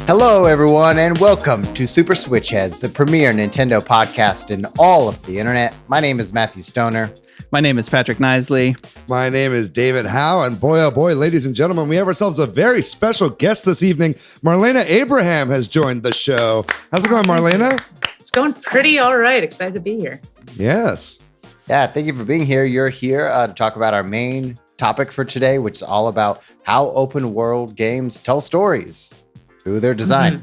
Hello, everyone, and welcome to Super Switch Headz, the premier Nintendo podcast in all of the internet. My name is Matthew Stoner. My name is Patrick Nisley. My name is David Howe, and boy, oh boy, ladies and gentlemen, we have ourselves a very special guest this evening. Marlena Abraham has joined the show. How's it going, Marlena? It's going pretty all right. Excited to be here. Yes. Yeah, thank you for being here. You're here to talk about our main topic for today, which is all about how open world games tell stories through their design.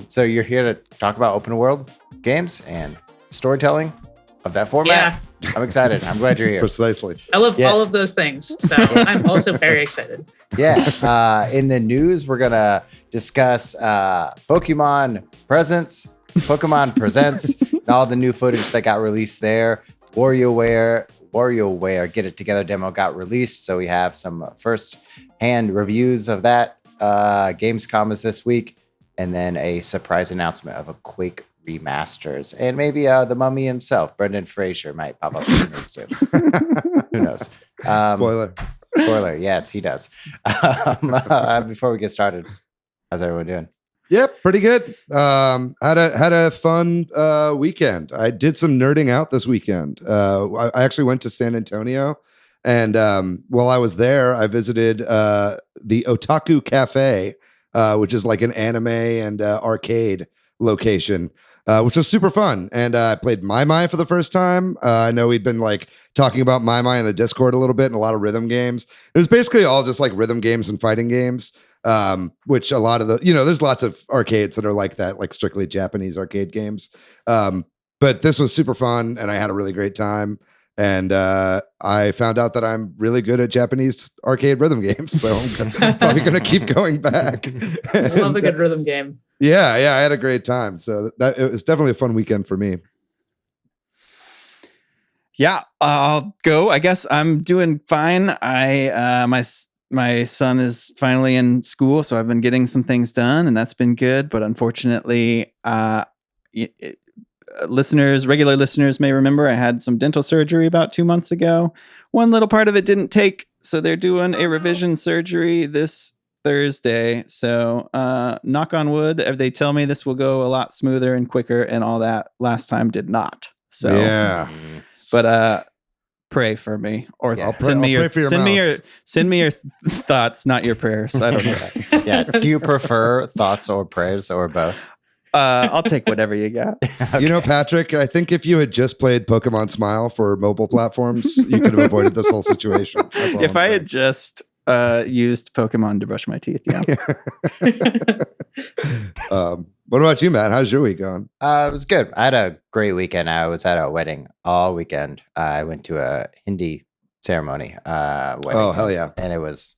So you're here to talk about open world games and storytelling of that format. Yeah. I'm excited. I'm glad you're here. Precisely. I love all of those things. So I'm also very excited. Yeah. In the news, we're going to discuss Pokémon Presents, and all the new footage that got released there. WarioWare Get It Together demo got released. So we have some first-hand reviews of that. Gamescom is this week, and then a surprise announcement of a Quake remasters, and maybe the Mummy himself, Brendan Fraser, might pop up in the news too. Who knows? Spoiler. Yes, he does. Before we get started, how's everyone doing? Yep, pretty good. Had a fun weekend. I did some nerding out this weekend. I actually went to San Antonio. And while I was there, I visited the Otaku Cafe, which is like an anime and arcade location, which was super fun. And I played Mai Mai for the first time. I know we'd been like talking about Mai Mai in the Discord a little bit and a lot of rhythm games. It was basically all just like rhythm games and fighting games, which a lot of there's lots of arcades that are like that, like strictly Japanese arcade games. But this was super fun, and I had a really great time. And I found out that I'm really good at Japanese arcade rhythm games, so I'm probably going to keep going back. Love a good rhythm game. Yeah, I had a great time. So it was definitely a fun weekend for me. Yeah, I'll go. I guess I'm doing fine. My son is finally in school, so I've been getting some things done, and that's been good. But unfortunately, regular listeners may remember I had some dental surgery about 2 months ago. One little part of it didn't take, so they're doing a revision surgery this Thursday. So knock on wood, they tell me this will go a lot smoother and quicker, and all that last time did not. So yeah, but pray for me, or send me your thoughts, not your prayers. I don't know. Yeah. Do you prefer thoughts or prayers or both? I'll take whatever you got. Okay. You know, Patrick, I think if you had just played Pokemon Smile for mobile platforms, you could have avoided this whole situation. If I had just used Pokemon to brush my teeth, yeah. What about you, Matt? How's your week going? It was good. I had a great weekend. I was at a wedding all weekend. I went to a Hindi ceremony. Wedding, oh, hell yeah. And it was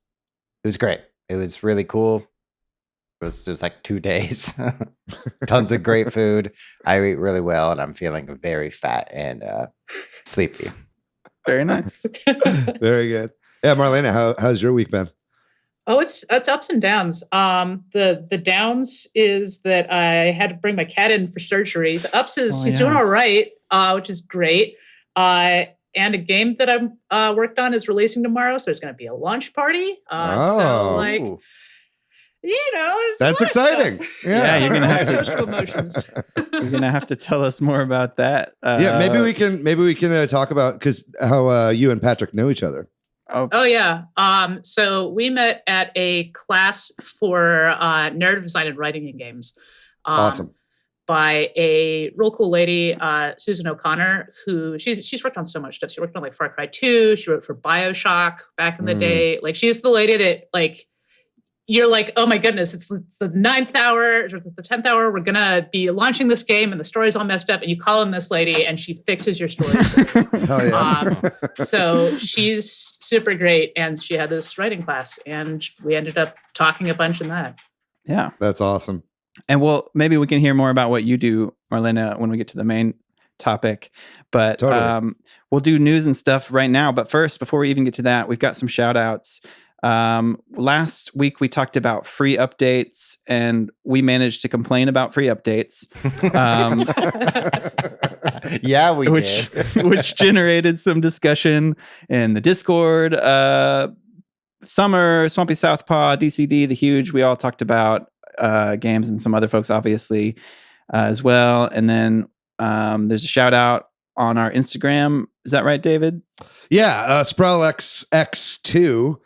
great. It was really cool. It was like 2 days. Tons of great food. I ate really well, and I'm feeling very fat and sleepy. Very nice. Very good. Yeah, Marlena, how's your week been? Oh, it's ups and downs. The downs is that I had to bring my cat in for surgery. The ups is he's doing all right, which is great. And a game that I'm worked on is releasing tomorrow, so there's going to be a launch party. So like. That's exciting. Yeah, you're gonna have to social emotions. You're gonna have to tell us more about that. Yeah, maybe we can talk about because how you and Patrick know each other. Oh yeah. So we met at a class for narrative design and writing in games. Awesome. By a real cool lady, Susan O'Connor, who she's worked on so much stuff. She worked on like Far Cry 2. She wrote for BioShock back in the day. Like she's the lady that like. You're like, oh my goodness, it's the 9th hour, or it's the 10th hour. We're going to be launching this game and the story's all messed up. And you call in this lady and she fixes your story. Hell yeah. So she's super great. And she had this writing class and we ended up talking a bunch in that. Yeah. That's awesome. And maybe we can hear more about what you do, Marlena, when we get to the main topic. But totally. We'll do news and stuff right now. But first, before we even get to that, we've got some shout outs. Last week we talked about free updates and we managed to complain about free updates. Yeah, we which did. which generated some discussion in the Discord. Summer, Swampy Southpaw, DCD, The Huge, we all talked about games, and some other folks obviously as well. And then there's a shout out on our Instagram. Is that right, David? Yeah, SprawlXX2,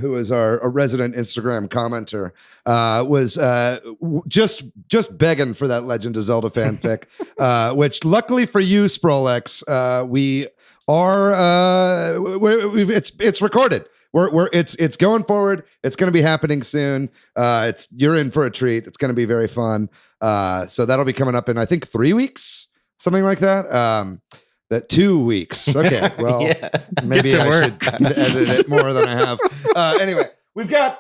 who is our resident Instagram commenter, was just begging for that Legend of Zelda fanfic, which luckily for you, SprawlX, we are it's recorded. It's going forward. It's going to be happening soon. You're in for a treat. It's going to be very fun. So that'll be coming up in, I think, 3 weeks, something like that. That 2 weeks. Okay. Well, maybe I should edit it more than I have. Anyway, we've got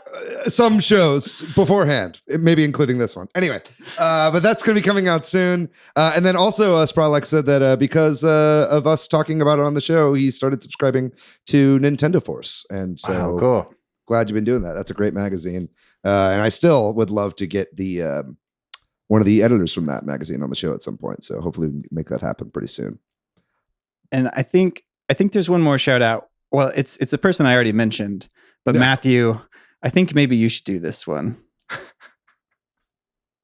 some shows beforehand, maybe including this one. Anyway, but that's going to be coming out soon. And then also, Spralex said that because of us talking about it on the show, he started subscribing to Nintendo Force. And so cool. Glad you've been doing that. That's a great magazine. And I still would love to get the one of the editors from that magazine on the show at some point. So hopefully we can make that happen pretty soon. And I think there's one more shout out. Well, it's a person I already mentioned, but Matthew, I think maybe you should do this one.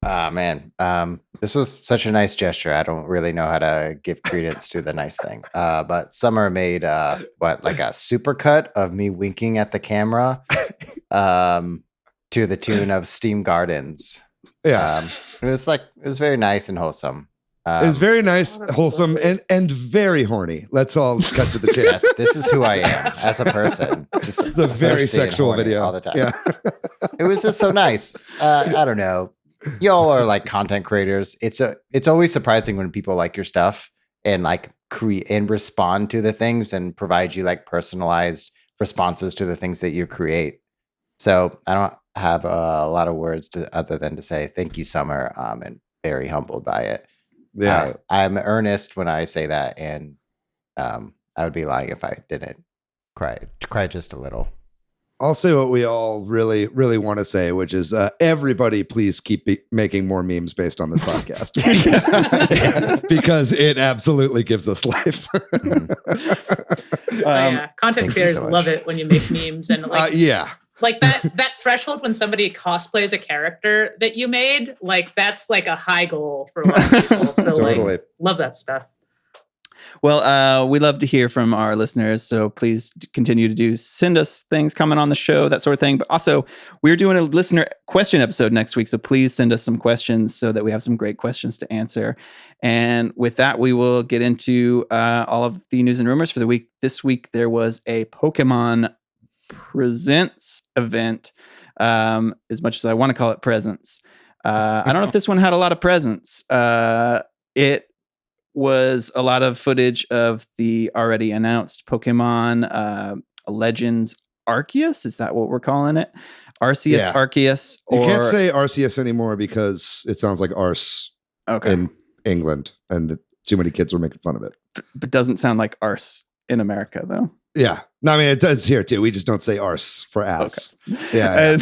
Man, this was such a nice gesture. I don't really know how to give credence to the nice thing. But Summer made like a supercut of me winking at the camera, to the tune of Steam Gardens. Yeah, it was very nice and wholesome. It was very nice, wholesome, and very horny. Let's all cut to the chase. Yes, this is who I am as a person. Just it's a very sexual video all the time. Yeah. It was just so nice. I don't know. Y'all are like content creators. It's always surprising when people like your stuff and like create and respond to the things and provide you like personalized responses to the things that you create. So I don't have a lot of words other than to say thank you, Summer, and very humbled by it. Yeah, I'm earnest when I say that, and I would be lying if I didn't cry just a little. I'll say what we all really, really want to say, which is everybody, please keep making more memes based on this podcast because it absolutely gives us life. Content creators love it when you make memes and like like that threshold when somebody cosplays a character that you made, like that's like a high goal for a lot of people. So Totally. like love that stuff. Well, we love to hear from our listeners, so please continue to send us things, comment on the show, that sort of thing. But also, we're doing a listener question episode next week, so please send us some questions so that we have some great questions to answer. And with that, we will get into all of the news and rumors for the week. This week, there was a Pokémon Presents event, as much as I want to call it presents. I don't know if this one had a lot of presents. It was a lot of footage of the already announced Pokemon Legends Arceus. Is that what we're calling it? Arceus, Arceus. You can't say Arceus anymore because it sounds like arse in England, and too many kids were making fun of it. But doesn't sound like arse in America, though. Yeah. No, I mean, it does here too. We just don't say arse for ass. Okay. Yeah.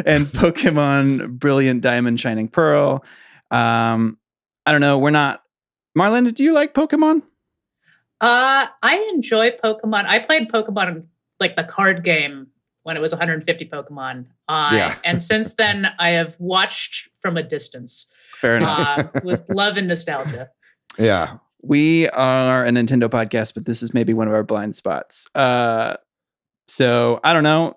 And Pokemon Brilliant Diamond Shining Pearl. I don't know. We're not. Marlena, do you like Pokemon? I enjoy Pokemon. I played Pokemon, like the card game, when it was 150 Pokemon. And since then, I have watched from a distance. Fair enough. With love and nostalgia. Yeah. We are a Nintendo podcast, but this is maybe one of our blind spots. So I don't know.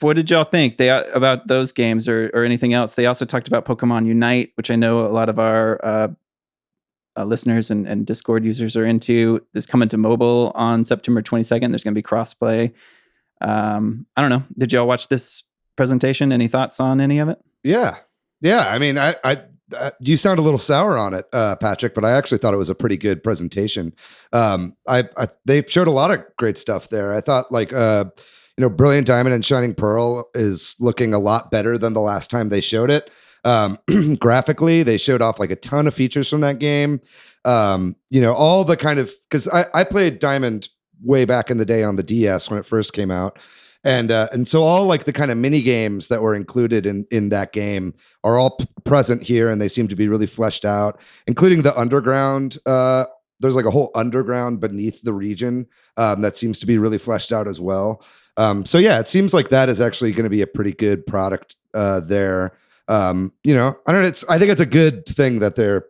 What did y'all think about those games or anything else? They also talked about Pokemon Unite, which I know a lot of our listeners and Discord users are into. This coming to mobile on September 22nd. There's going to be crossplay. I don't know. Did y'all watch this presentation? Any thoughts on any of it? Yeah. I mean, you sound a little sour on it, Patrick, but I actually thought it was a pretty good presentation. They showed a lot of great stuff there. I thought Brilliant Diamond and Shining Pearl is looking a lot better than the last time they showed it. Graphically, they showed off like a ton of features from that game. All the kind of, because I played Diamond way back in the day on the DS when it first came out. And so all like the kind of mini games that were included in that game are all present here, and they seem to be really fleshed out, including the underground there's like a whole underground beneath the region that seems to be really fleshed out as well. So yeah, it seems like that is actually going to be a pretty good product there. You know, I don't know. I think it's a good thing that they're,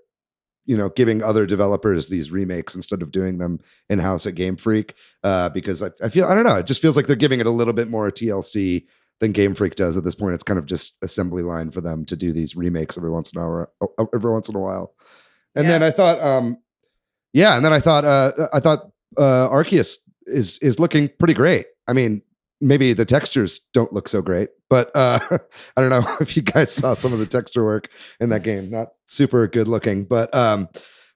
you know, giving other developers these remakes instead of doing them in-house at Game Freak, because I feel, I don't know, it just feels like they're giving it a little bit more TLC than Game Freak does at this point. It's kind of just assembly line for them to do these remakes every once in a while. And then I thought, I thought Arceus is looking pretty great. I mean, maybe the textures don't look so great, but I don't know if you guys saw some of the texture work in that game. Not super good looking, but I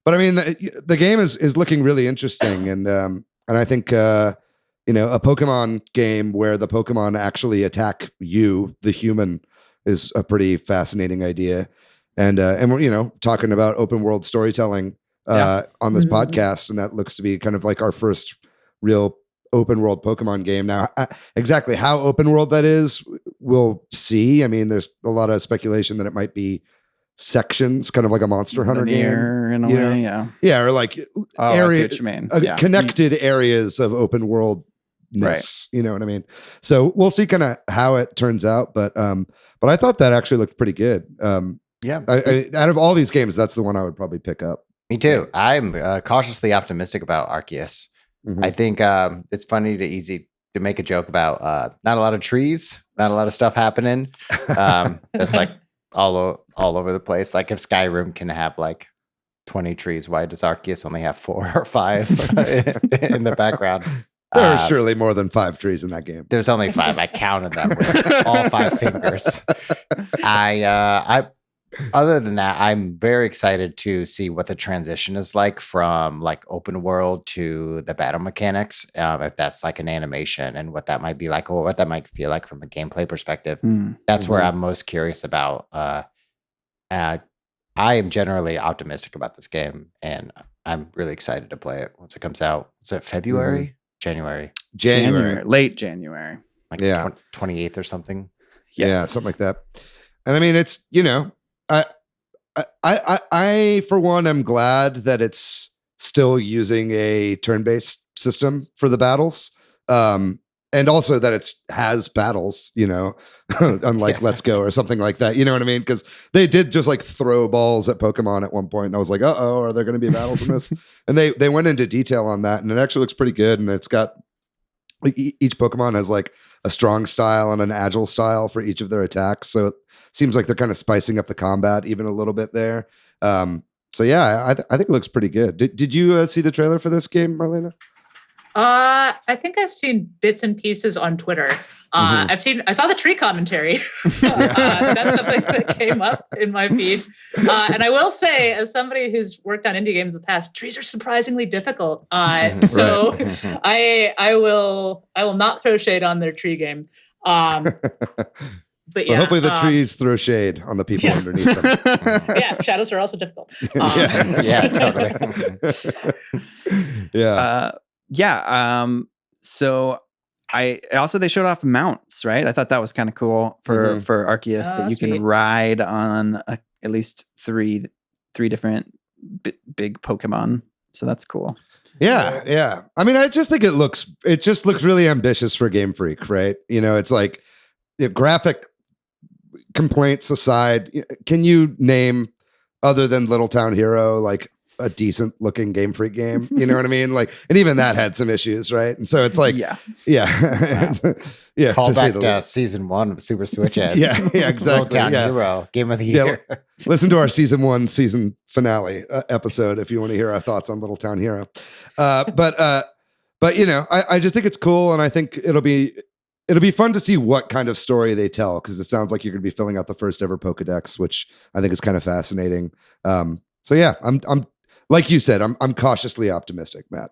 mean, the game is looking really interesting, and I think you know, a Pokemon game where the Pokemon actually attack you, the human, is a pretty fascinating idea. And we're, you know, talking about open world storytelling on this podcast, and that looks to be kind of like our first real open world Pokemon game. Now, exactly how open world that is, we'll see. I mean, there's a lot of speculation that it might be sections, kind of like a Monster Hunter game in a way, yeah, or like area, what you mean. Connected areas of open worldness. Right. You know what I mean? So we'll see kind of how it turns out, but I thought that actually looked pretty good. Out of all these games, that's the one I would probably pick up. Me too. I'm cautiously optimistic about Arceus. I think it's funny to make a joke about not a lot of trees, not a lot of stuff happening. It's like all over the place. Like if Skyrim can have like 20 trees, why does Arceus only have 4 or 5 in the background? There are surely more than 5 trees in that game. There's only 5. I counted them with all 5 fingers. Other than that, I'm very excited to see what the transition is like from like open world to the battle mechanics. If that's like an animation and what that might be like, or what that might feel like from a gameplay perspective. That's where I'm most curious about. I am generally optimistic about this game, and I'm really excited to play it once it comes out. Is it February? January, late January, like 28th or something. Yes. Yeah, something like that. And I mean, it's, you know, I for one, am glad that it's still using a turn-based system for the battles, and also that it has battles, you know, unlike Let's Go or something like that. You know what I mean? Because they did just like throw balls at Pokemon at one point, and I was like, "Uh-oh, are there going to be battles in this?" And they went into detail on that, and it actually looks pretty good. And it's got like each Pokemon has like a strong style and an agile style for each of their attacks, so it seems like they're kind of spicing up the combat even a little bit there. So yeah, I think it looks pretty good. Did you see the trailer for this game, Marlena? I think I've seen bits and pieces on Twitter. I saw the tree commentary. That's something that came up in my feed. And I will say, as somebody who's worked on indie games in the past, trees are surprisingly difficult. So I will not throw shade on their tree game. But yeah, hopefully the trees throw shade on the people underneath them. Yeah, shadows are also difficult. Totally. So they showed off mounts, right? I thought that was kind of cool for Arceus, that you can ride on at least three different big Pokemon. So that's cool. Yeah. I mean, I just think it just looks really ambitious for Game Freak, right? You know, it's like, graphic complaints aside, can you name, other than Little Town Hero, like a decent looking Game Freak game? You know what I mean? Like, and even that had some issues, right? And so it's like, Call back to season 1 of Super Switch Headz. Yeah, exactly. Little Town Hero, Game of the Year. Listen to our season 1 season finale episode if you want to hear our thoughts on Little Town Hero. But you know, I just think it's cool, and I think it'll be fun to see what kind of story they tell, because it sounds like you're going to be filling out the first ever Pokedex, which I think is kind of fascinating. So yeah, I'm like you said, I'm cautiously optimistic, Matt.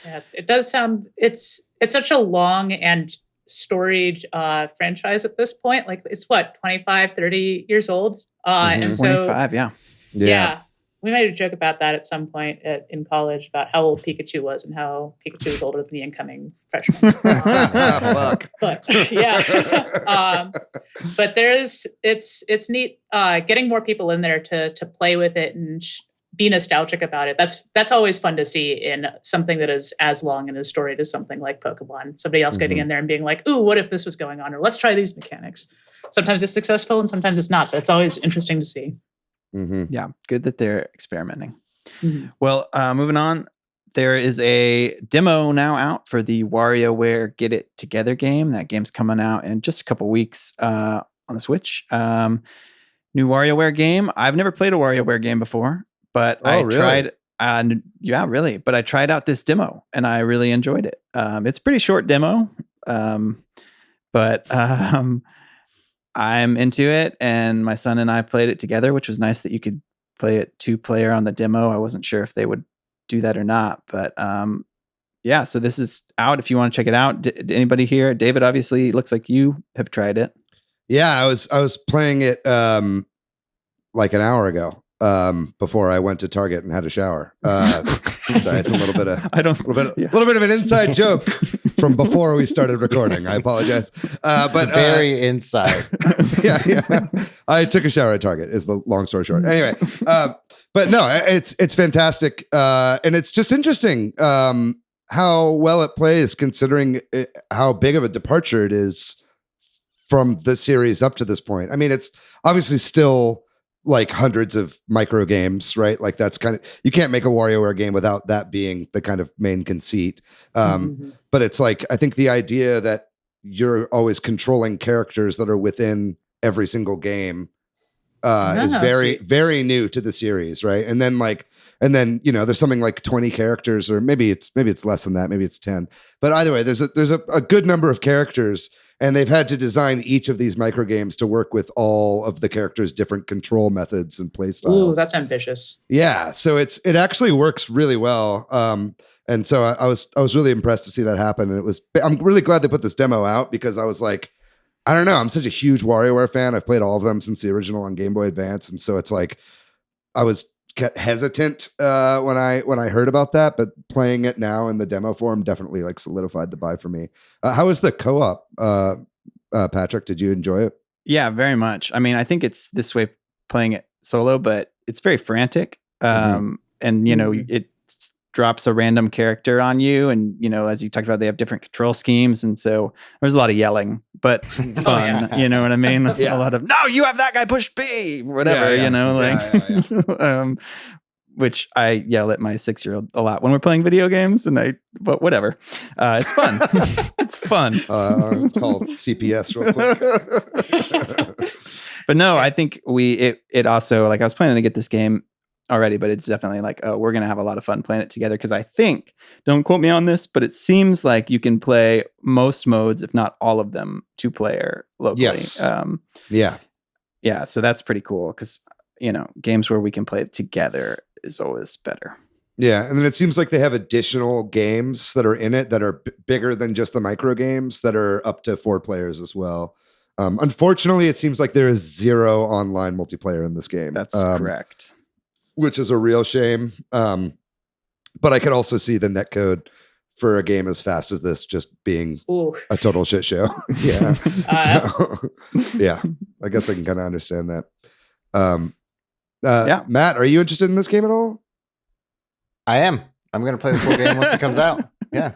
Yeah, it does sound, it's such a long and storied franchise at this point. Like, it's what, 25, 30 years old? And so 25, yeah. We made a joke about that at some point in college, about how old Pikachu was and how Pikachu was older than the incoming freshman. Fuck. But yeah, but it's neat getting more people in there to play with it and be nostalgic about it. That's always fun to see in something that is as long in a story as something like Pokemon. Somebody else getting in there and being like, "Ooh, what if this was going on?" Or "Let's try these mechanics." Sometimes it's successful and sometimes it's not, but it's always interesting to see. Yeah, good that they're experimenting. Well, moving on, there is a demo now out for the WarioWare Get It Together game. That game's coming out in just a couple weeks on the Switch. New WarioWare game. I've never played a WarioWare game before, but tried. Yeah, really. But I tried out this demo and I really enjoyed it. It's a pretty short demo, but I'm into it. And my son and I played it together, which was nice that you could play it 2-player on the demo. I wasn't sure if they would do that or not, but yeah. So this is out if you want to check it out. Did anybody here? David, obviously, looks like you have tried it. Yeah, I was playing it like an hour ago before I went to Target and had a shower. Sorry, it's a little bit of little bit of an inside joke from before we started recording. I apologize, but very inside. Yeah. I took a shower at Target. Is the long story short. Anyway, but no, it's fantastic, and it's just interesting how well it plays considering how big of a departure it is from the series up to this point. I mean, it's obviously still like hundreds of micro games, right? Like that's kind of, you can't make a WarioWare game without that being the kind of main conceit. But it's like, I think the idea that you're always controlling characters that are within every single game is very, very new to the series, right? And then, you know, there's something like 20 characters, or maybe it's less than that, maybe it's 10. But either way, there's a good number of characters, and they've had to design each of these micro games to work with all of the characters' different control methods and play styles. Ooh, that's ambitious. Yeah, so it actually works really well. And so I was really impressed to see that happen. And I'm really glad they put this demo out, because I was like, I don't know, I'm such a huge WarioWare fan. I've played all of them since the original on Game Boy Advance, and so it's like I was hesitant when I heard about that, but playing it now in the demo form definitely like solidified the buy for me. How was the co-op, Patrick? Did you enjoy it? Yeah, very much. I mean, I think it's this way playing it solo, but it's very frantic. And you know, it drops a random character on you, and you know, as you talked about, they have different control schemes, and so there's a lot of yelling, but fun. You know what I mean? A lot of, no, you have that guy push B, whatever. You know, like which I yell at my 6-year-old a lot when we're playing video games, but whatever. It's fun. It's fun. It's called CPS real quick. But no, I think it also, like, I was planning to get this game already, but it's definitely like, oh, we're gonna have a lot of fun playing it together, because I think, don't quote me on this, but it seems like you can play most modes, if not all of them, 2-player locally. Yes. Yeah, so that's pretty cool, because you know, games where we can play it together is always better. Yeah, and then it seems like they have additional games that are in it that are bigger than just the micro games, that are up to 4 players as well. Unfortunately, it seems like there is 0 online multiplayer in this game. That's correct. Which is a real shame. But I could also see the netcode for a game as fast as this just being a total shit show. Yeah. So, yeah, I guess I can kind of understand that. Matt, are you interested in this game at all? I am. I'm going to play the full game once it comes out. Yeah.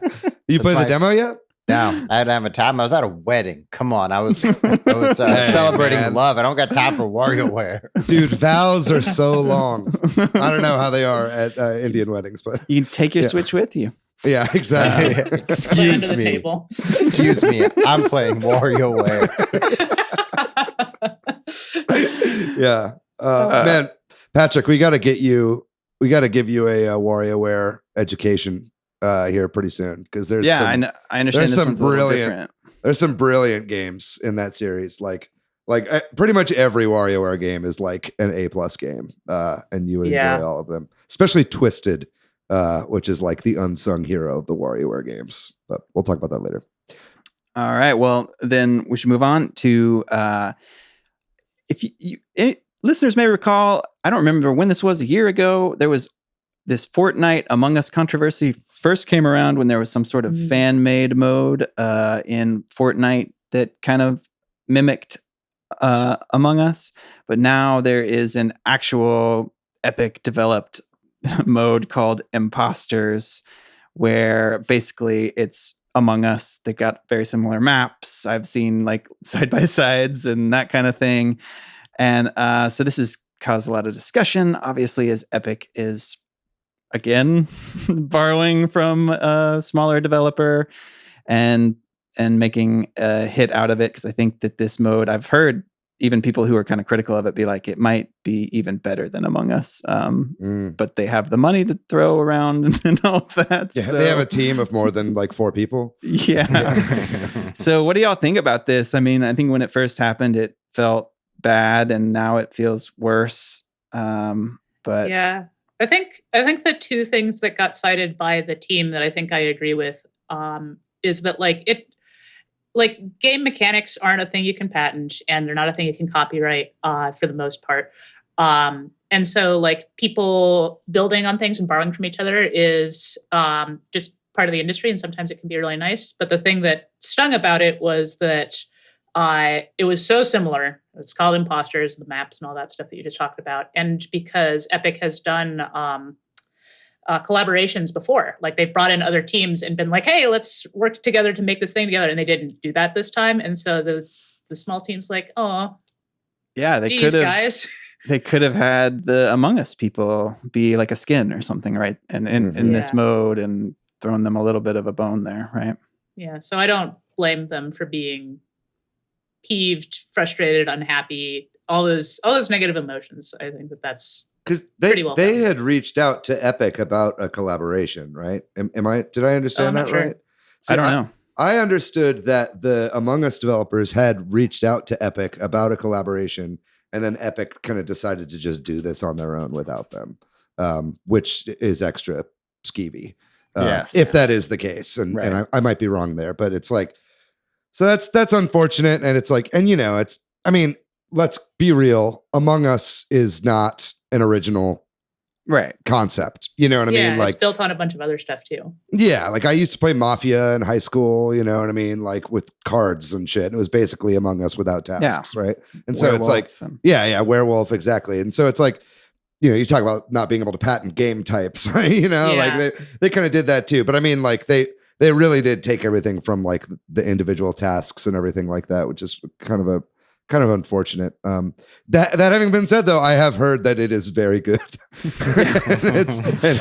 You played the demo yet? No, I didn't have a time. I was at a wedding. Come on. I was celebrating love. I don't got time for WarioWare. Dude, vows are so long. I don't know how they are at Indian weddings, but you can take your Switch with you. Yeah, exactly. Excuse me. Excuse me. I'm playing WarioWare. Yeah. Man, Patrick, we got to give you a WarioWare education here pretty soon, because there's I understand there's some brilliant games in that series. Like pretty much every WarioWare game is like an A+ game, and you would enjoy all of them, especially Twisted, which is like the unsung hero of the WarioWare games. But we'll talk about that later. All right. Well, then we should move on to if listeners may recall, I don't remember when this was, a year ago, there was this Fortnite Among Us controversy first came around, when there was some sort of fan-made mode in Fortnite that kind of mimicked Among Us. But now there is an actual Epic developed mode called Imposters, where basically it's Among Us. They got very similar maps. I've seen like side by sides and that kind of thing. And so this has caused a lot of discussion, obviously, as Epic is again borrowing from a smaller developer and making a hit out of it. Because I think that this mode, I've heard even people who are kind of critical of it be like, it might be even better than Among Us. But they have the money to throw around and all that. Yeah, so. they have a team of more than like 4 people. Yeah. So what do y'all think about this? I mean, I think when it first happened, it felt bad, and now it feels worse. But yeah, I think the two things that got cited by the team that I think I agree with is that like game mechanics aren't a thing you can patent, and they're not a thing you can copyright for the most part. And so like people building on things and borrowing from each other is just part of the industry, and sometimes it can be really nice. But the thing that stung about it was that it was so similar. It's called Imposters, the maps and all that stuff that you just talked about. And because Epic has done collaborations before, like they've brought in other teams and been like, hey, let's work together to make this thing together. And they didn't do that this time. And so the small team's like, oh, yeah, they geez, could have, guys. They could have had the Among Us people be like a skin or something, right? And in this mode, and thrown them a little bit of a bone there, right? Yeah. So I don't blame them for being peeved, frustrated, unhappy, all those negative emotions. I think that's because well they done. had reached out to Epic about a collaboration, right? Did I understand that sure. right? See, I don't know. I understood that the Among Us developers had reached out to Epic about a collaboration, and then Epic kind of decided to just do this on their own without them, which is extra skeevy. Yes, if that is the case, and I might be wrong there, but it's like, so that's unfortunate, and it's like, and it's, I mean, let's be real, Among Us is not an original concept, you know what I mean? Like, it's built on a bunch of other stuff too. Yeah, like I used to play Mafia in high school, you know what I mean, like with cards and shit. It was basically Among Us without tasks, right? And so Werewolf, it's like, Werewolf, exactly. And so it's like, you talk about not being able to patent game types, like they kind of did that too. But I mean, like they really did take everything from like the individual tasks and everything like that, which is kind of unfortunate. That having been said, though, I have heard that it is very good. and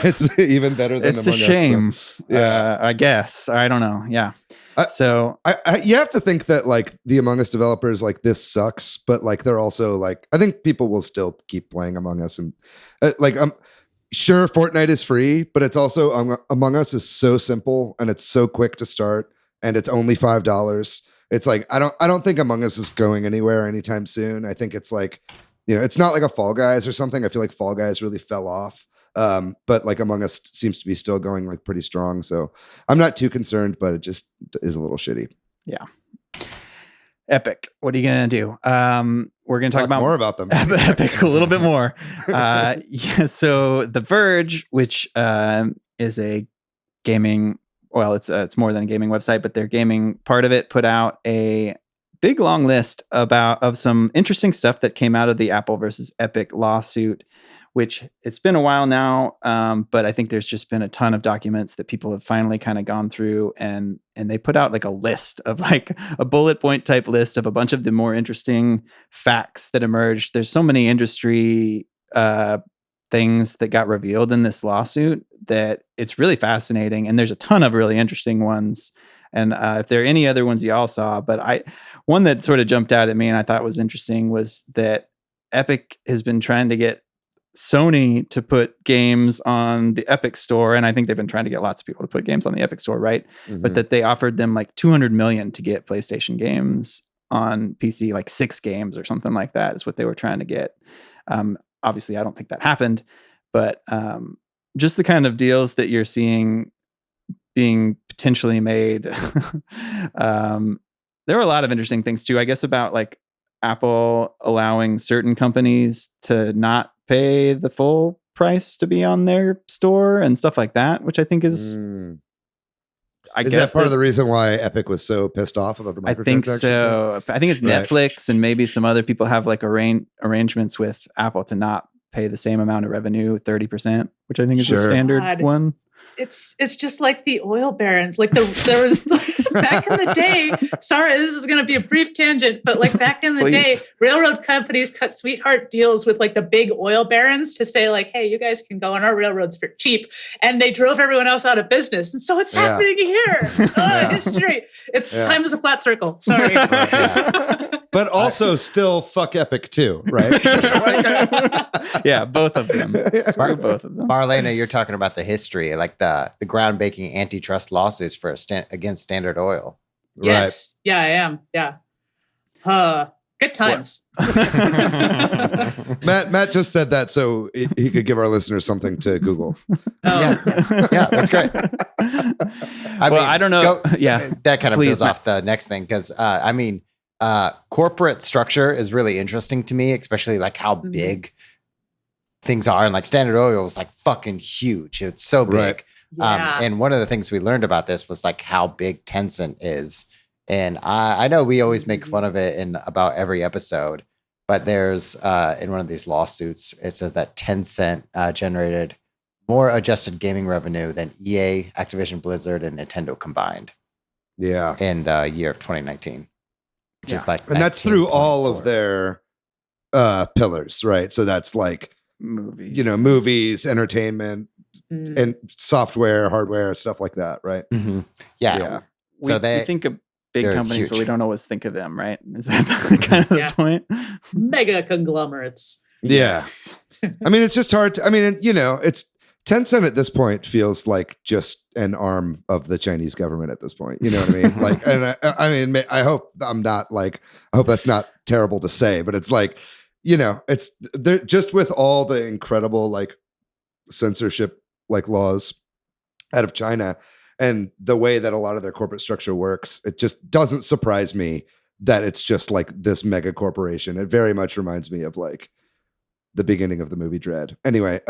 it's even better than it's Among a shame. Us, so, I guess. I don't know. Yeah. So you have to think that like the Among Us developers, like, this sucks, but like they're also like, I think people will still keep playing Among Us, and sure, Fortnite is free, but it's also Among Us is so simple and it's so quick to start, and it's only $5. It's like, I don't think Among Us is going anywhere anytime soon. I think it's like, it's not like a Fall Guys or something. I feel like Fall Guys really fell off. But like Among Us seems to be still going like pretty strong. So I'm not too concerned, but it just is a little shitty. Yeah. Epic. What are you going to do? We're going to talk about more about them. Epic a little bit more. So The Verge, which is a gaming, well, it's more than a gaming website, but their gaming part of it put out a big long list of some interesting stuff that came out of the Apple versus Epic lawsuit, which it's been a while now, but I think there's just been a ton of documents that people have finally kind of gone through, and they put out like a list of like a bullet point type list of a bunch of the more interesting facts that emerged. There's so many industry things that got revealed in this lawsuit that it's really fascinating, and there's a ton of really interesting ones. And if there are any other ones y'all saw, but one that sort of jumped out at me and I thought was interesting was that Epic has been trying to get Sony to put games on the Epic Store, and I think they've been trying to get lots of people to put games on the Epic Store, right? Mm-hmm. But that they offered them like $200 million to get PlayStation games on PC, like 6 games or something like that is what they were trying to get. Obviously, I don't think that happened, but just the kind of deals that you're seeing being potentially made. There were a lot of interesting things too, I guess, about like Apple allowing certain companies to not pay the full price to be on their store and stuff like that, which I think is I guess that part of the reason why Epic was so pissed off about the microtransactions? I think so. I think it's Netflix and maybe some other people have like arrangements with Apple to not pay the same amount of revenue, 30%, which I think is the Sure. standard God. one. It's just like the oil barons. Like there was back in the day. Sorry, this is going to be a brief tangent, but like back in the day, Please. railroad companies cut sweetheart deals with like the big oil barons to say like, "Hey, you guys can go on our railroads for cheap," and they drove everyone else out of business. And so it's happening here. History. It's time is a flat circle. Sorry. But also still fuck Epic too, right? Yeah, both of them. Screw both of them. Marlena, you're talking about the history, like the groundbreaking antitrust lawsuits for against Standard Oil. Yes. Yeah, I am. Yeah. Good times. Matt just said that so he could give our listeners something to Google. Yeah, that's great. I don't know. That kind of Please, goes Matt. off the next thing because corporate structure is really interesting to me, especially like how big things are. And like Standard Oil is like fucking huge. It's so big. Right. Yeah. And one of the things we learned about this was like how big Tencent is. And I know we always make fun of it in about every episode, but there's in one of these lawsuits, it says that Tencent generated more adjusted gaming revenue than EA, Activision Blizzard, and Nintendo combined Yeah. in the year of 2019. Which is like, And that's through all of 19.4. their pillars, right? So that's like, Movies. movies, entertainment, and software, hardware, stuff like that, right? Mhm. Yeah. Yeah. We, So they- we think of big they're companies, but huge. we don't always think of them, right? Is that kind of the Yeah. point? Mega conglomerates. Yes. I mean, it's just hard to, it's Tencent at this point feels like just an arm of the Chinese government at this point. You know what I mean? Like, and I hope I'm not like, I hope that's not terrible to say, but it's like, it's they're just with all the incredible like censorship like laws out of China and the way that a lot of their corporate structure works, it just doesn't surprise me that it's just like this mega corporation. It very much reminds me of like the beginning of the movie Dread. Anyway,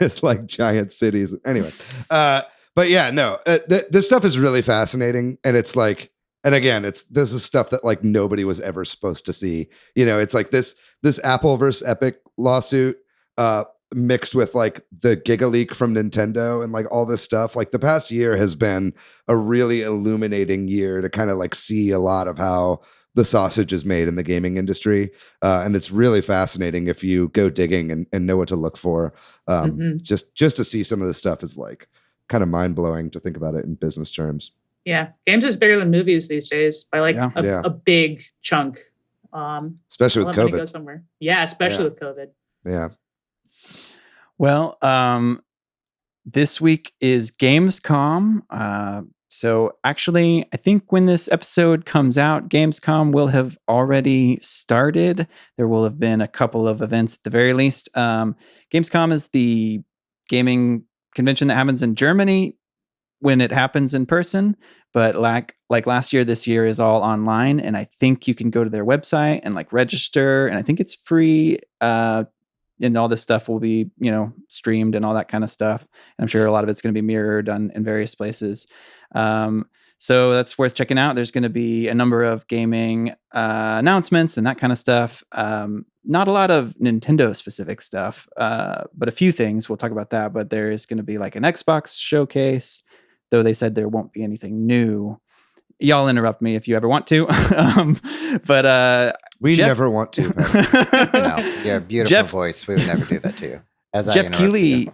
it's like giant cities. Anyway, but yeah, no, this stuff is really fascinating, and it's like, and again, this is stuff that like nobody was ever supposed to see. It's like this Apple versus Epic lawsuit, mixed with like the Giga Leak from Nintendo and like all this stuff. Like the past year has been a really illuminating year to kind of like see a lot of how the sausage is made in the gaming industry. And it's really fascinating if you go digging and know what to look for. Just to see some of this stuff is like kind of mind blowing to think about it in business terms. Yeah. Games is bigger than movies these days by like Yeah. a big chunk. Especially with I'll have money COVID. Go somewhere. Yeah, especially with COVID. Yeah. Well, this week is Gamescom. So actually, I think when this episode comes out, Gamescom will have already started. There will have been a couple of events at the very least. Gamescom is the gaming convention that happens in Germany when it happens in person. But like last year, this year is all online. And I think you can go to their website and like register. And I think it's free. And all this stuff will be, streamed and all that kind of stuff. And I'm sure a lot of it's going to be mirrored in various places. So that's worth checking out. There's going to be a number of gaming announcements and that kind of stuff. Not a lot of Nintendo specific stuff, but a few things. We'll talk about that. But there's going to be like an Xbox showcase, though they said there won't be anything new. Y'all interrupt me if you ever want to. But We Jeff- never want to. No, your beautiful voice. We would never do that to you. As I Jeff interrupt you. Keighley.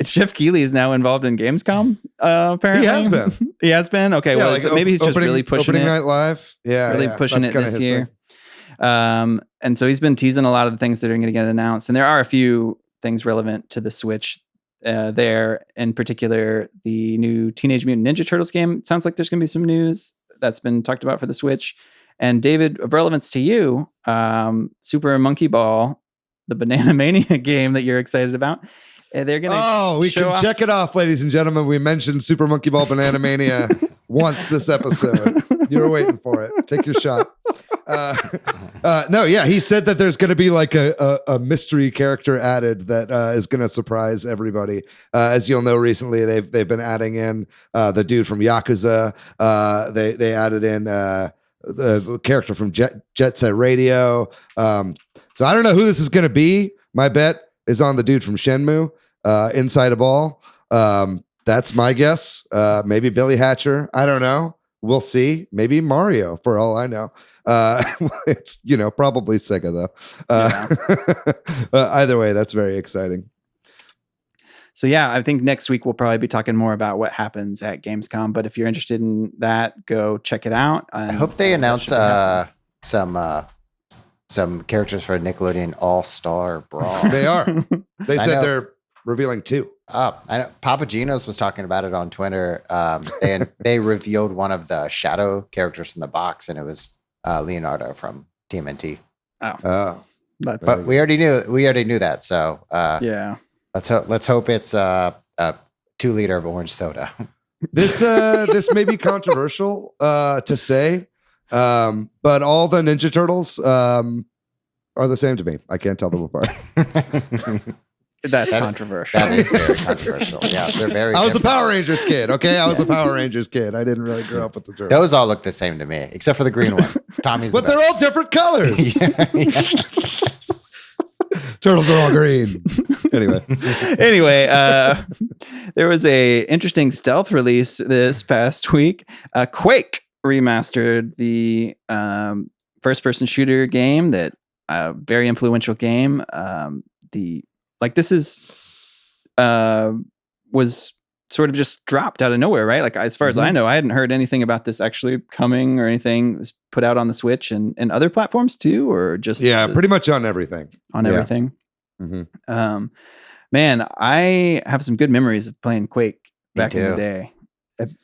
It's Jeff Keighley is now involved in Gamescom. Apparently, He has been. He has been. Okay, well, maybe he's just really pushing opening it. night live. Yeah, Really yeah. pushing That's it kinda this his year. thing. And so he's been teasing a lot of the things that are going to get announced, and there are a few things relevant to the Switch. There, in particular, the new Teenage Mutant Ninja Turtles game. It sounds like there's going to be some news that's been talked about for the Switch. And David, of relevance to you, Super Monkey Ball, the Banana Mania game that you're excited about. They're going to We can off- check it off, ladies and gentlemen. We mentioned Super Monkey Ball Banana Mania once this episode. You were waiting for it. Take your shot. He said that there's going to be like a mystery character added that is going to surprise everybody. As you'll know, recently they've been adding in the dude from Yakuza. They added in the character from Jet Set Radio. So I don't know who this is going to be. My bet is on the dude from Shenmue, Inside a Ball. That's my guess. Maybe Billy Hatcher. I don't know. We'll see. Maybe Mario, for all I know. It's probably Sega though. Either way, that's very exciting. So yeah, I think next week we'll probably be talking more about what happens at Gamescom. But if you're interested in that, go check it out. I hope they announce some characters for Nickelodeon All-Star Brawl. They are. They said they're revealing 2. I know Papa Gino's was talking about it on Twitter. They revealed one of the shadow characters from the box, and it was Leonardo from TMNT. Oh, but we already knew that. So yeah, let's hope it's a 2-liter of orange soda. This may be controversial to say, but all the Ninja Turtles are the same to me. I can't tell them apart. That's controversial. That is very controversial. Yeah, they're very. I was a Power Rangers kid. Okay, I was a Power Rangers kid. I didn't really grow up with the Turtles. Those all look the same to me, except for the green one. Tommy's, but they're all different colors. Turtles are all green. Anyway, there was a interesting stealth release this past week. Quake remastered the first-person shooter game that very influential game. Was sort of just dropped out of nowhere, right? Like as far as I know, I hadn't heard anything about this actually coming or anything. It was put out on the Switch and other platforms too, or just pretty much on everything. Everything. Mm-hmm. Man, I have some good memories of playing Quake back in the day.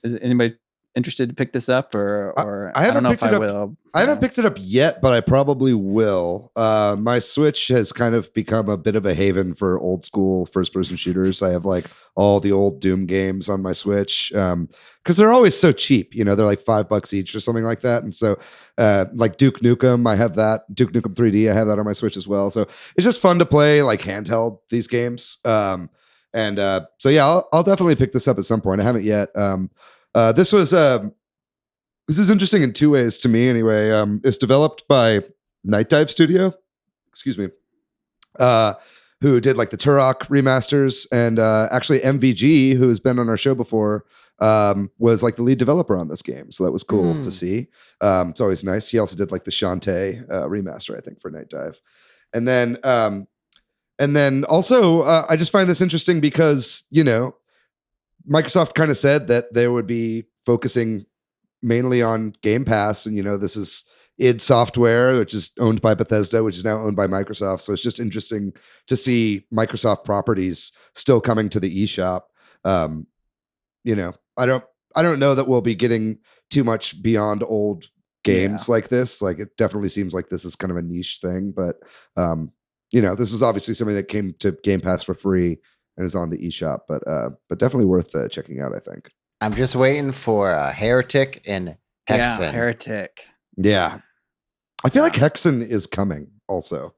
Is anybody interested to pick this up, or I don't know if I will. I haven't picked it up yet, but I probably will. My Switch has kind of become a bit of a haven for old school first person shooters. I have like all the old Doom games on my Switch because they're always so cheap. They're like $5 each or something like that. And so like Duke Nukem, I have that. Duke Nukem 3D, I have that on my Switch as well. So it's just fun to play like handheld these games. So yeah, I'll definitely pick this up at some point. I haven't yet. This is interesting in 2 ways to me anyway. It's developed by Night Dive Studio, who did like the Turok remasters, and actually MVG, who has been on our show before, was like the lead developer on this game. So that was cool to see. It's always nice. He also did like the Shantae remaster, I think, for Night Dive. And then also I just find this interesting because, Microsoft kind of said that they would be focusing mainly on Game Pass, and this is id Software, which is owned by Bethesda, which is now owned by Microsoft. So it's just interesting to see Microsoft properties still coming to the eShop. I don't know that we'll be getting too much beyond old games like this. Like it definitely seems like this is kind of a niche thing, but this is obviously something that came to Game Pass for free and is on the eShop, but definitely worth checking out, I think. I'm just waiting for Heretic and Hexen. Yeah, Heretic. Yeah. I feel like Hexen is coming also.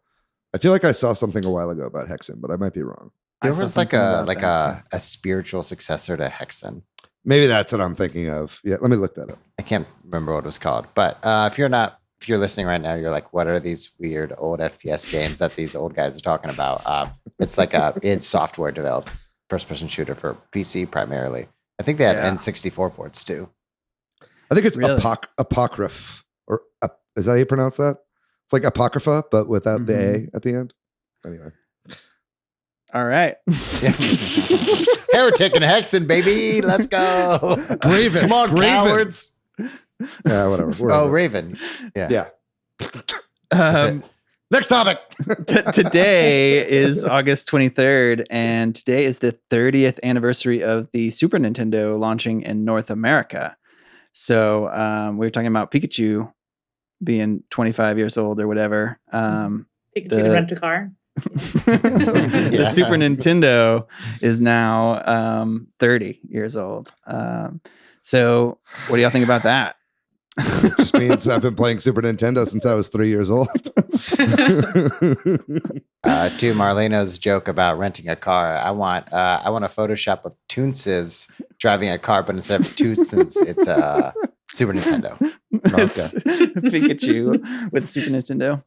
I feel like I saw something a while ago about Hexen, but I might be wrong. There was like a spiritual successor to Hexen. Maybe that's what I'm thinking of. Yeah, let me look that up. I can't remember what it was called, but if you're listening right now, you're like, what are these weird old FPS games that these old guys are talking about? It's like id Software developed first-person shooter for PC primarily. I think they have N64 ports too. I think it's Apocryph, or is that how you pronounce that? It's like Apocrypha, but without the A at the end. Anyway. All right. Heretic and Hexen, baby. Let's go. Raven. Come on, cowards. Yeah, whatever. Oh, Raven. Yeah. Next topic. Today is August 23rd, and today is the 30th anniversary of the Super Nintendo launching in North America. So we were talking about Pikachu being 25 years old or whatever. Pikachu can rent a car. The Super Nintendo is now 30 years old. So what do y'all think about that? It just means I've been playing Super Nintendo since I was 3 years old. To Marlena's joke about renting a car, I want a Photoshop of Toonces driving a car, but instead of Toonces, it's Super Nintendo. It's Pikachu with Super Nintendo.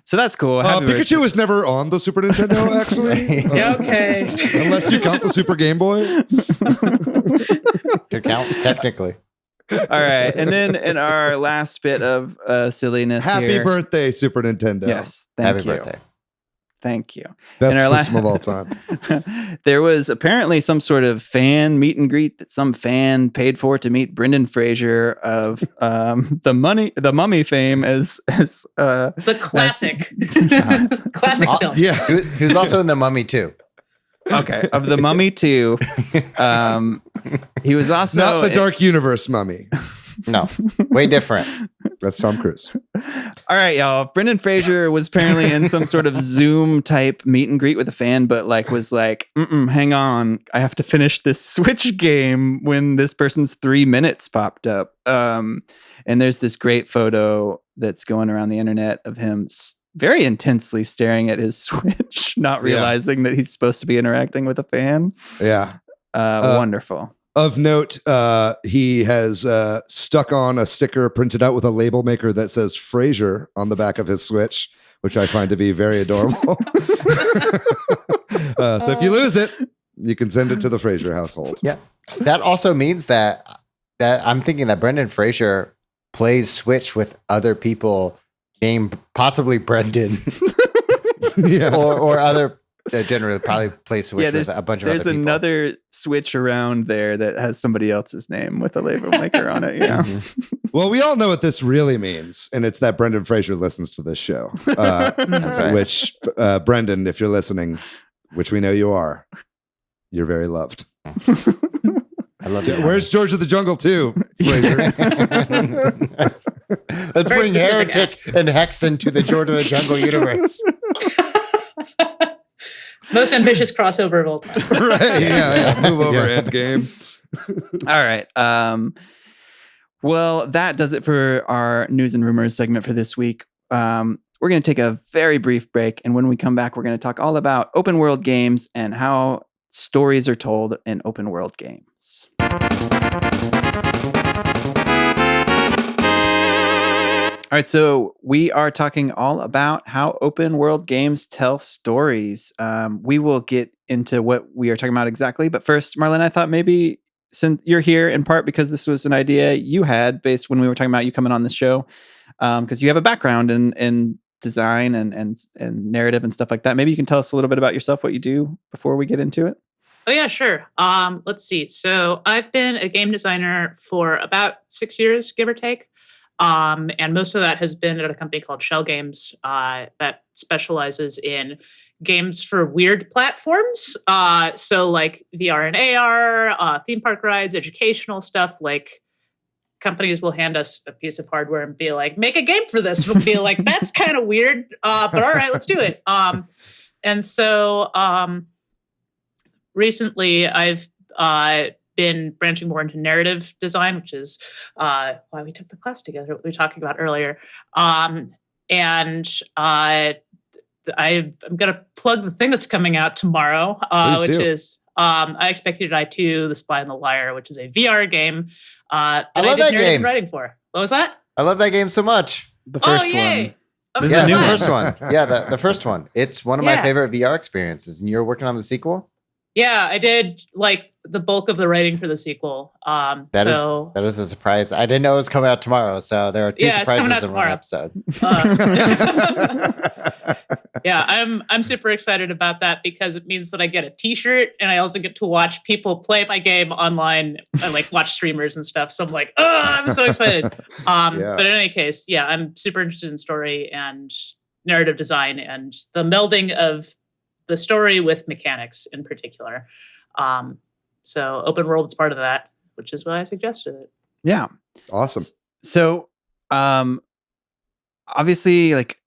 So that's cool. Happy birthday. Pikachu was never on the Super Nintendo, actually. Yeah, okay. Unless you count the Super Game Boy. Could count technically. All right. And then in our last bit of silliness Happy here. birthday, Super Nintendo. Yes. Thank you. Birthday. Thank you. Best In our system of all time. There was apparently some sort of fan meet and greet that some fan paid for to meet Brendan Fraser of the Mummy fame as The classic. Classic film. Yeah. Who's also in The Mummy too. okay, of the Mummy 2. He was also Not the Dark Universe Mummy. No, way different. That's Tom Cruise. All right, y'all. Brendan Fraser was apparently in some sort of Zoom type meet and greet with a fan, but was like, hang on, I have to finish this Switch game when this person's 3 minutes popped up. And there's this great photo that's going around the internet of him very intensely staring at his Switch, not realizing that he's supposed to be interacting with a fan. Yeah. Wonderful. Of note, he has stuck on a sticker printed out with a label maker that says Frasier on the back of his Switch, which I find to be very adorable. So if you lose it, you can send it to the Frasier household. Yeah. That also means that I'm thinking that Brendan Fraser plays Switch with other people named possibly Brendan Yeah. or other generally probably play Switch with a bunch of other There's people. another Switch around there that has somebody else's name with a label maker on it. Yeah. Well, we all know what this really means, and it's that Brendan Fraser listens to this show. That's right. Which, Brendan, if you're listening, which we know you are, you're very loved. I love it. Where's George of the Jungle 2, Fraser? Let's Very bring specific Heretic and Hex into the George of the Jungle universe. Most ambitious crossover of all time. Right? Yeah. Move over, Endgame. All right. Well, that does it for our news and rumors segment for this week. We're going to take a very brief break. And when we come back, we're going to talk all about open world games and how stories are told in open world games. All right, so we are talking all about how open world games tell stories. We will get into what we are talking about exactly, but first, Marlena, I thought maybe since you're here in part because this was an idea you had based when we were talking about you coming on the show, because you have a background in design and narrative and stuff like that. Maybe you can tell us a little bit about yourself, what you do before we get into it. Oh, yeah, sure. Let's see. So I've been a game designer for about 6 years, give or take. And most of that has been at a company called Shell Games that specializes in games for weird platforms. So like VR and AR, theme park rides, educational stuff. Like companies will hand us a piece of hardware and be like, make a game for this. We'll be like, that's kind of weird, but all right, let's do it. And so recently I've been branching more into narrative design, which is why we took the class together, what we were talking about earlier. I'm going to plug the thing that's coming out tomorrow, which is I Expected I 2, The Spy and the Liar, which is a VR game I love that game. writing for. What was that? I love that game so much. The first one. Yay. This is Yeah, the new the one. first one. Yeah, the first one. It's one of my Yeah. favorite VR experiences. And you're working on the sequel? Yeah, I did like the bulk of the writing for the sequel. That is a surprise. I didn't know it was coming out tomorrow, so there are two Yeah, it's coming surprises out in one tomorrow. episode. Yeah, I'm super excited about that because it means that I get a T-shirt and I also get to watch people play my game online. I like watch streamers and stuff. So I'm like, oh, I'm so excited. But in any case, yeah, I'm super interested in story and narrative design and the melding of the story with mechanics in particular. So open world is part of that, which is why I suggested it. Yeah. Awesome. So, obviously, like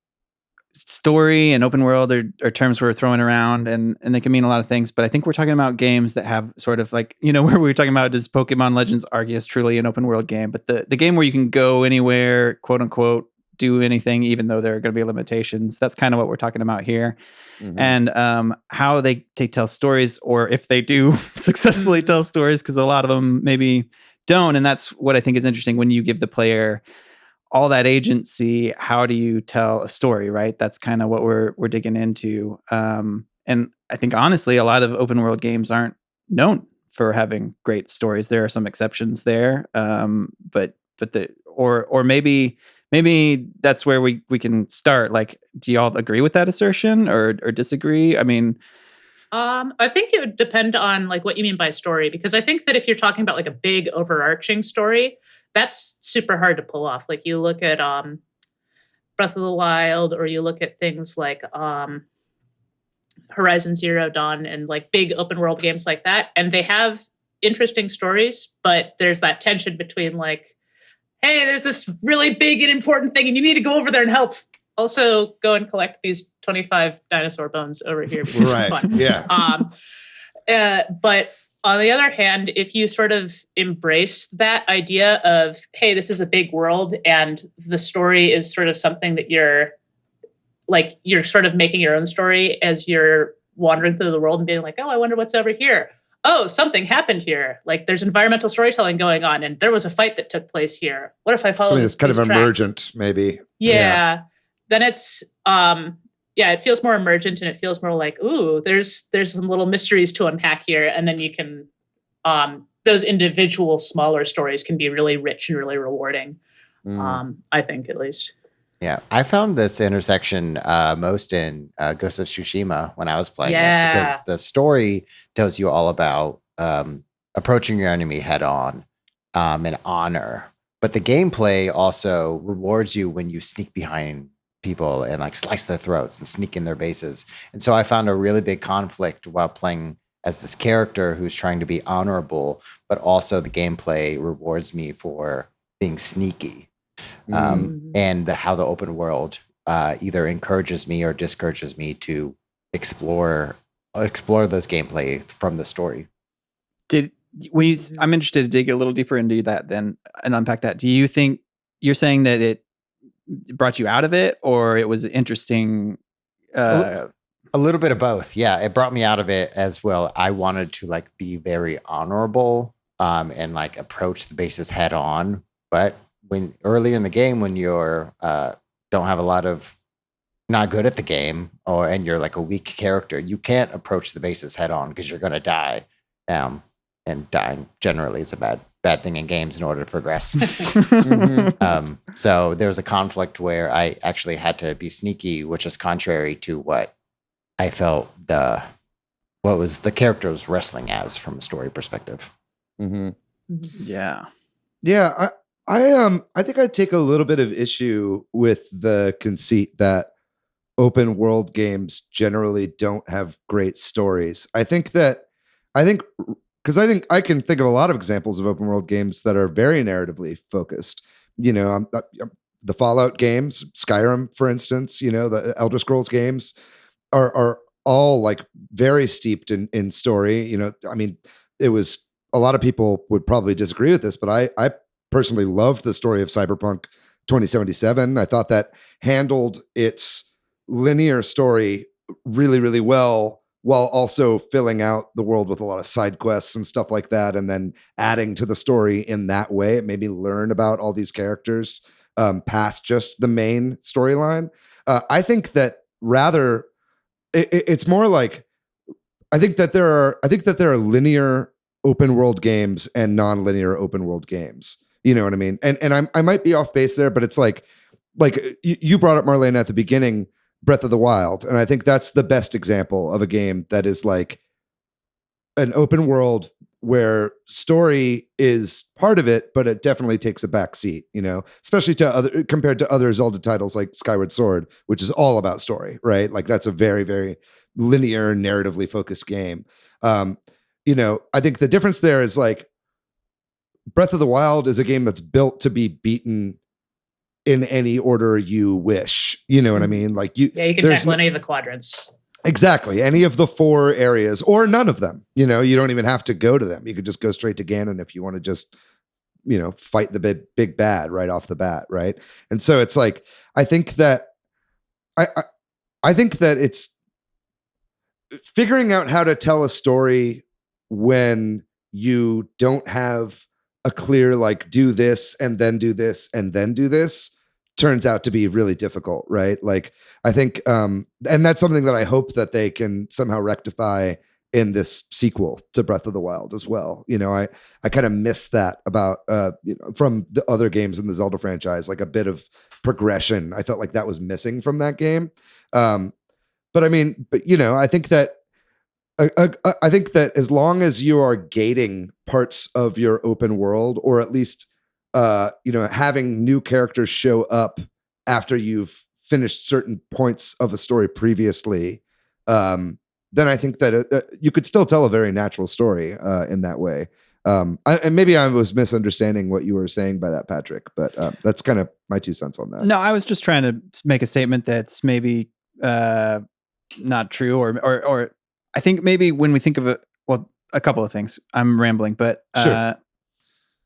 story and open world are terms we're throwing around, and they can mean a lot of things. But I think we're talking about games that have sort of like, where we were talking about, does Pokemon Legends Arceus truly an open world game? But the game where you can go anywhere, quote unquote, do anything, even though there are going to be limitations. That's kind of what we're talking about here. Mm-hmm. And how they tell stories, or if they do successfully tell stories, because a lot of them maybe don't. And that's what I think is interesting when you give the player all that agency. How do you tell a story, right? That's kind of what we're digging into. And I think honestly, a lot of open world games aren't known for having great stories. There are some exceptions there, but maybe that's where we can start. Like, do y'all agree with that assertion or disagree? I mean, I think it would depend on like what you mean by story, because I think that if you're talking about like a big overarching story, that's super hard to pull off. Like you look at Breath of the Wild, or you look at things like Horizon Zero Dawn and like big open world games like that, and they have interesting stories, but there's that tension between like, hey, there's this really big and important thing and you need to go over there and help. Also, go and collect these 25 dinosaur bones over here because it's fun. Yeah. But on the other hand, if you sort of embrace that idea of, hey, this is a big world and the story is sort of something that you're sort of making your own story as you're wandering through the world and being like, oh, I wonder what's over here. Oh, something happened here. Like there's environmental storytelling going on and there was a fight that took place here. What if I follow Something that's kind of tracks? emergent, maybe. Yeah. Then it's it feels more emergent and it feels more like, ooh, there's some little mysteries to unpack here. And then you can those individual smaller stories can be really rich and really rewarding. I think, at least. Yeah, I found this intersection most in Ghost of Tsushima when I was playing it, because the story tells you all about approaching your enemy head on and honor. But the gameplay also rewards you when you sneak behind people and like slice their throats and sneak in their bases. And so I found a really big conflict while playing as this character who's trying to be honorable, but also the gameplay rewards me for being sneaky. And how the open world either encourages me or discourages me to explore those gameplay from the story. I'm interested to dig a little deeper into that then and unpack that. Do you think you're saying that it brought you out of it, or it was interesting? A little bit of both. Yeah, it brought me out of it as well. I wanted to like be very honorable and like approach the bases head on, but when early in the game, when you're don't have a lot of not good at the game, and you're like a weak character, you can't approach the bases head on because you're going to die. And dying generally is a bad thing in games in order to progress. So there was a conflict where I actually had to be sneaky, which is contrary to what I felt what was the character was wrestling as from a story perspective. Yeah. I think I'd take a little bit of issue with the conceit that open world games generally don't have great stories. I think because I can think of a lot of examples of open world games that are very narratively focused. You know, the Fallout games, Skyrim, for instance, the Elder Scrolls games are all like very steeped in story. I mean, it was, a lot of people would probably disagree with this, but I personally loved the story of Cyberpunk 2077. I thought that handled its linear story really, really well, while also filling out the world with a lot of side quests and stuff like that, and then adding to the story in that way. It made me learn about all these characters past just the main storyline. I think that rather, it's more like, I think that there are linear open world games and non-linear open world games. You know what I mean? And I might be off base there, but it's like you brought up, Marlena, at the beginning, Breath of the Wild. And I think that's the best example of a game that is like an open world where story is part of it, but it definitely takes a back seat, especially compared to other Zelda titles like Skyward Sword, which is all about story, right? Like that's a very, very linear, narratively focused game. I think the difference there is like Breath of the Wild is a game that's built to be beaten in any order you wish. You know what I mean? Like you can tackle any of the quadrants. Exactly. Any of the 4 areas or none of them. You don't even have to go to them. You could just go straight to Ganon if you want to just, fight the big bad right off the bat. Right. And so it's like, I think that it's figuring out how to tell a story when you don't have a clear like do this and then do this and then do this turns out to be really difficult, right? Like I think and that's something that I hope that they can somehow rectify in this sequel to Breath of the Wild as well. You know, I kind of miss that about from the other games in the Zelda franchise, like a bit of progression. I felt like that was missing from that game. But I mean, I think that I think that as long as you are gating parts of your open world, or at least having new characters show up after you've finished certain points of a story previously, then I think that you could still tell a very natural story in that way. And maybe I was misunderstanding what you were saying by that, Patrick, but that's kind of my 2 cents on that. No, I was just trying to make a statement that's maybe not true, or I think maybe when we think of a couple of things. I'm rambling, but Sure.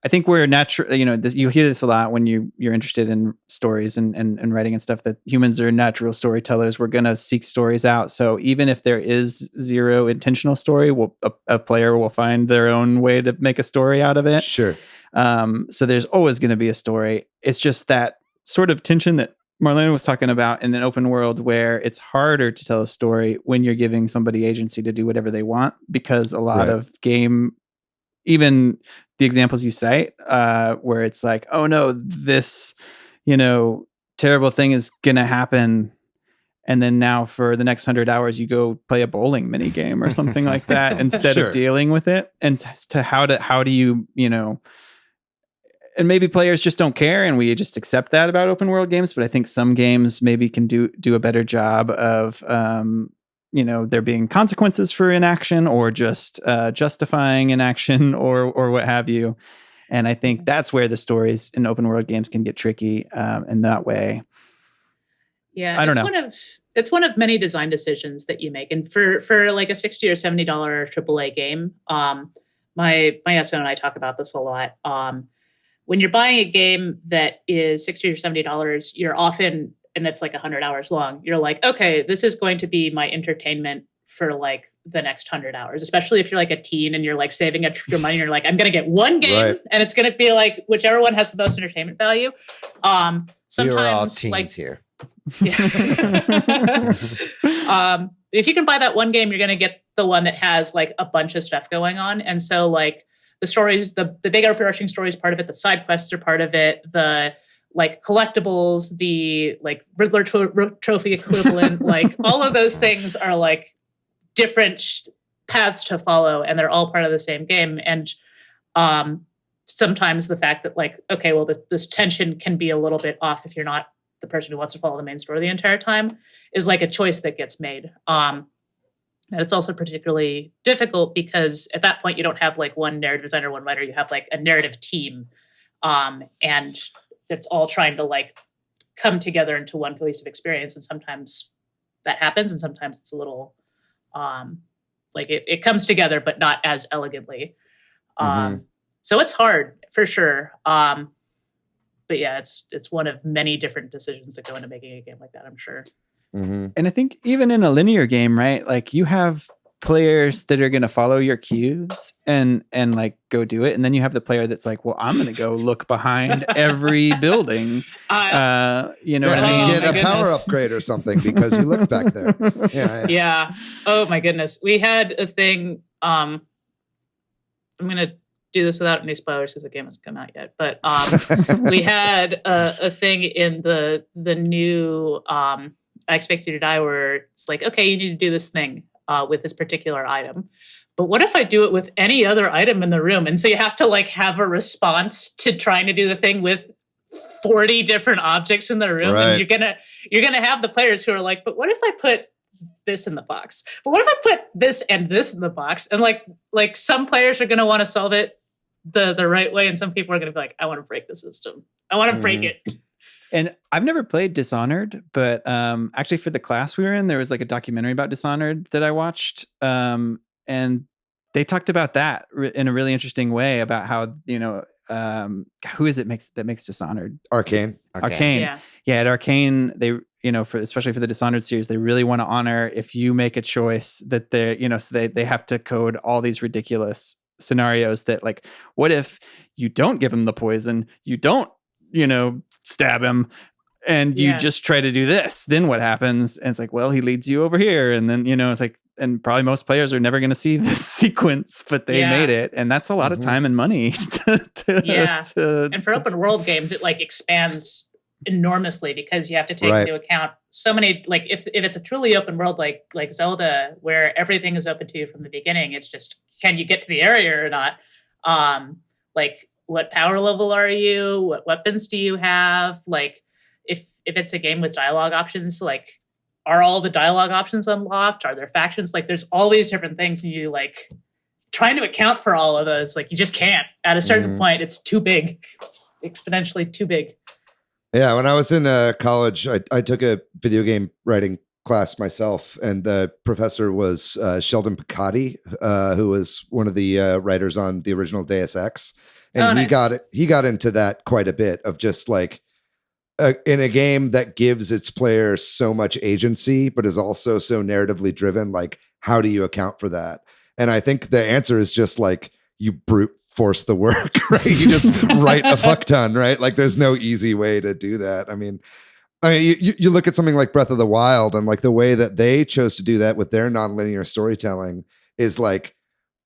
I think we're natural. You hear this a lot when you're interested in stories and writing and stuff, that humans are natural storytellers. We're going to seek stories out. So even if there is zero intentional story, a player will find their own way to make a story out of it. Sure. So there's always going to be a story. It's just that sort of tension that Marlena was talking about in an open world, where it's harder to tell a story when you're giving somebody agency to do whatever they want, because a lot of game, even the examples you cite, where it's like, oh no, this, terrible thing is going to happen. And then now for the next 100 hours, you go play a bowling mini game or something like that instead Sure. of dealing with it. And to how do you, and maybe players just don't care, and we just accept that about open world games. But I think some games maybe can do a better job of, there being consequences for inaction, or just justifying inaction, or what have you. And I think that's where the stories in open world games can get tricky in that way. Yeah, I don't know. It's one of many design decisions that you make, and for like a $60 or $70 AAA game, my SO and I talk about this a lot. When you're buying a game that is $60 or $70, you're often, and it's like 100 hours long, you're like, okay, this is going to be my entertainment for like the next 100 hours, especially if you're like a teen and you're like saving your money. And you're like, I'm going to get one game, Right. and it's going to be like whichever one has the most entertainment value. Sometimes We are all teens like here. Yeah. If you can buy that one game, you're going to get the one that has like a bunch of stuff going on. And so like the stories, the big overarching story is part of it. The side quests are part of it. The like collectibles, the like Riddler trophy equivalent, like all of those things are like different paths to follow, and they're all part of the same game. And sometimes the fact that like, okay, well, this tension can be a little bit off if you're not the person who wants to follow the main story the entire time, is like a choice that gets made. And it's also particularly difficult because at that point you don't have like one narrative designer, one writer, you have like a narrative team. And it's all trying to like come together into one cohesive experience. And sometimes that happens, and sometimes it's a little like it comes together, but not as elegantly. So it's hard for sure. But yeah, it's one of many different decisions that go into making a game like that, I'm sure. And I think even in a linear game, right? Like you have players that are going to follow your cues and like go do it. And then you have the player that's like, well, I'm going to go look behind every building. You know what I mean? Get a power upgrade or something because you looked back there. Yeah. Oh my goodness. We had a thing. I'm going to do this without any spoilers because the game hasn't come out yet. But we had a thing in the new I Expect You to Die where it's like, okay, you need to do this thing with this particular item. But what if I do it with any other item in the room? And so you have to like have a response to trying to do the thing with 40 different objects in the room. Right. And you're gonna have the players who are like, but what if I put this in the box? But what if I put this and this in the box? And like some players are gonna want to solve it the right way, and some people are gonna be like, I want to break the system. I want to break it. And I've never played Dishonored, but actually for the class we were in, there was like a documentary about Dishonored that I watched. And they talked about that in a really interesting way about how, who is it that makes Dishonored? Arcane. Yeah, at Arcane, they, especially for the Dishonored series, they really want to honor if you make a choice that they're, so they have to code all these ridiculous scenarios that like, what if you don't give him the poison, you don't, stab him, and you just try to do this, then what happens? And it's like, well, he leads you over here. And then, it's like, and probably most players are never going to see this sequence, but they made it. And that's a lot of time and money. And for open world games, it like expands enormously because you have to take into account so many, like if it's a truly open world, like Zelda, where everything is open to you from the beginning, it's just, can you get to the area or not? Like what power level are you? What weapons do you have? Like, if it's a game with dialogue options, like, are all the dialogue options unlocked? Are there factions? Like, there's all these different things, and you like trying to account for all of those. Like, you just can't. At a certain point, it's too big. It's exponentially too big. Yeah, when I was in college, I took a video game writing class myself, and the professor was Sheldon Picotti, who was one of the writers on the original Deus Ex, and he got into that quite a bit of just like. In a game that gives its players so much agency, but is also so narratively driven, like, how do you account for that? And I think the answer is just like, you brute force the work, right? You just write a fuck ton, right? Like, there's no easy way to do that. I mean, you look at something like Breath of the Wild, and like the way that they chose to do that with their nonlinear storytelling is like,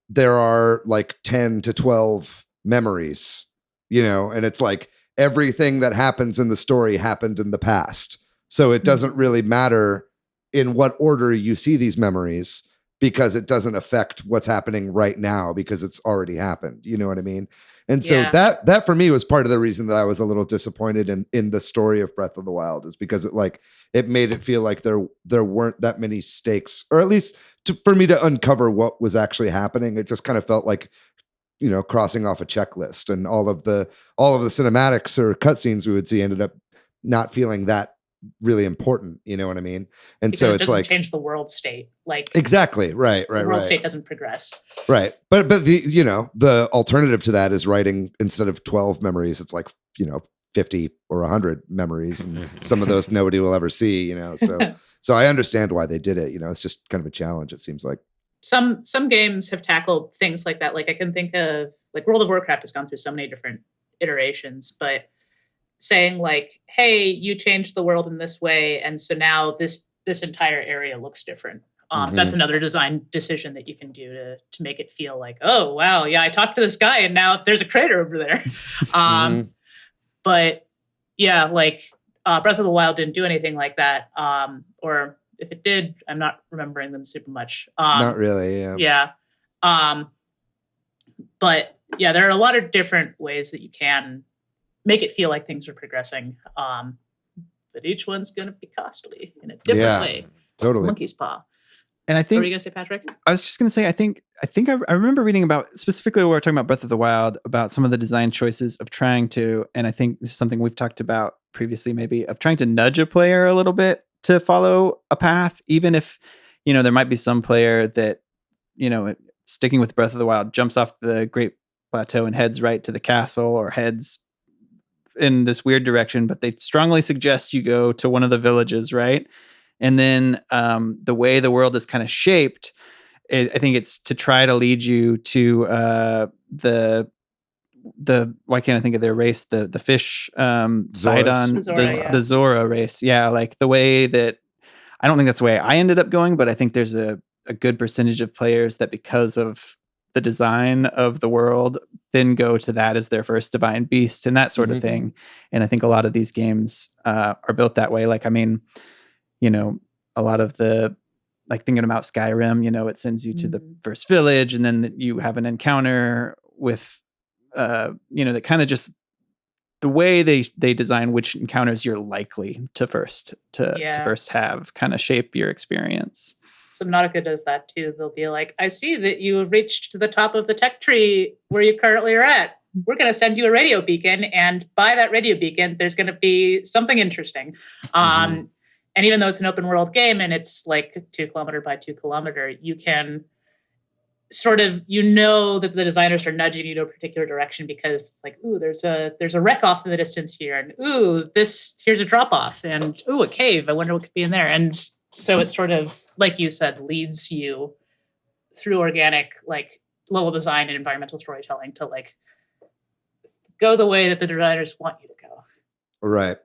there are like 10 to 12 memories, and it's like, everything that happens in the story happened in the past. So it doesn't really matter in what order you see these memories because it doesn't affect what's happening right now because it's already happened. You know what I mean? And so that for me was part of the reason that I was a little disappointed in the story of Breath of the Wild, is because it made it feel like there weren't that many stakes, or at least for me to uncover what was actually happening. It just kind of felt like, crossing off a checklist, and all of the cinematics or cutscenes we would see ended up not feeling that really important. You know what I mean? And because so it it's doesn't like change the world state. Like exactly right. The world state doesn't progress. Right. But the alternative to that is writing, instead of 12 memories, it's like, 50 or 100 memories, and some of those nobody will ever see, so I understand why they did it. It's just kind of a challenge, it seems like. Some games have tackled things like that. Like I can think of like World of Warcraft has gone through so many different iterations, but saying like, hey, you changed the world in this way, and so now this entire area looks different. That's another design decision that you can do to make it feel like, oh wow, yeah, I talked to this guy and now there's a crater over there. But yeah, like Breath of the Wild didn't do anything like that. Or if it did, I'm not remembering them super much. Not really, yeah. Yeah. But yeah, there are a lot of different ways that you can make it feel like things are progressing. But each one's going to be costly in a different way. Totally. It's monkey's paw. And I think, what were you going to say, Patrick? I was just going to say, I think I remember reading about, specifically when we were talking about Breath of the Wild, about some of the design choices of trying to, and I think this is something we've talked about previously, maybe, of trying to nudge a player a little bit to follow a path, even if, there might be some player that, sticking with Breath of the Wild, jumps off the Great Plateau and heads right to the castle, or heads in this weird direction, but they strongly suggest you go to one of the villages, right? And then the way the world is kind of shaped, I think it's to try to lead you to the why can't I think of their race? The fish Sidon, the Zora race. Yeah, like the way that, I don't think that's the way I ended up going, but I think there's a good percentage of players that, because of the design of the world, then go to that as their first divine beast and that sort of thing. And I think a lot of these games are built that way. Like, I mean, a lot of the, like thinking about Skyrim, it sends you to the first village, and then you have an encounter with, that kind of just the way they design which encounters you're likely to first have kind of shape your experience. Subnautica does that too. They'll be like, I see that you have reached the top of the tech tree where you currently are at. We're going to send you a radio beacon, and by that radio beacon, there's going to be something interesting. And even though it's an open world game and it's like 2 kilometer by 2 kilometer, you can sort of, that the designers are nudging you to a particular direction because it's like, ooh, there's a wreck off in the distance here, and ooh, here's a drop off, and ooh, a cave. I wonder what could be in there. And so it sort of, like you said, leads you through organic like level design and environmental storytelling to like go the way that the designers want you to go. Right.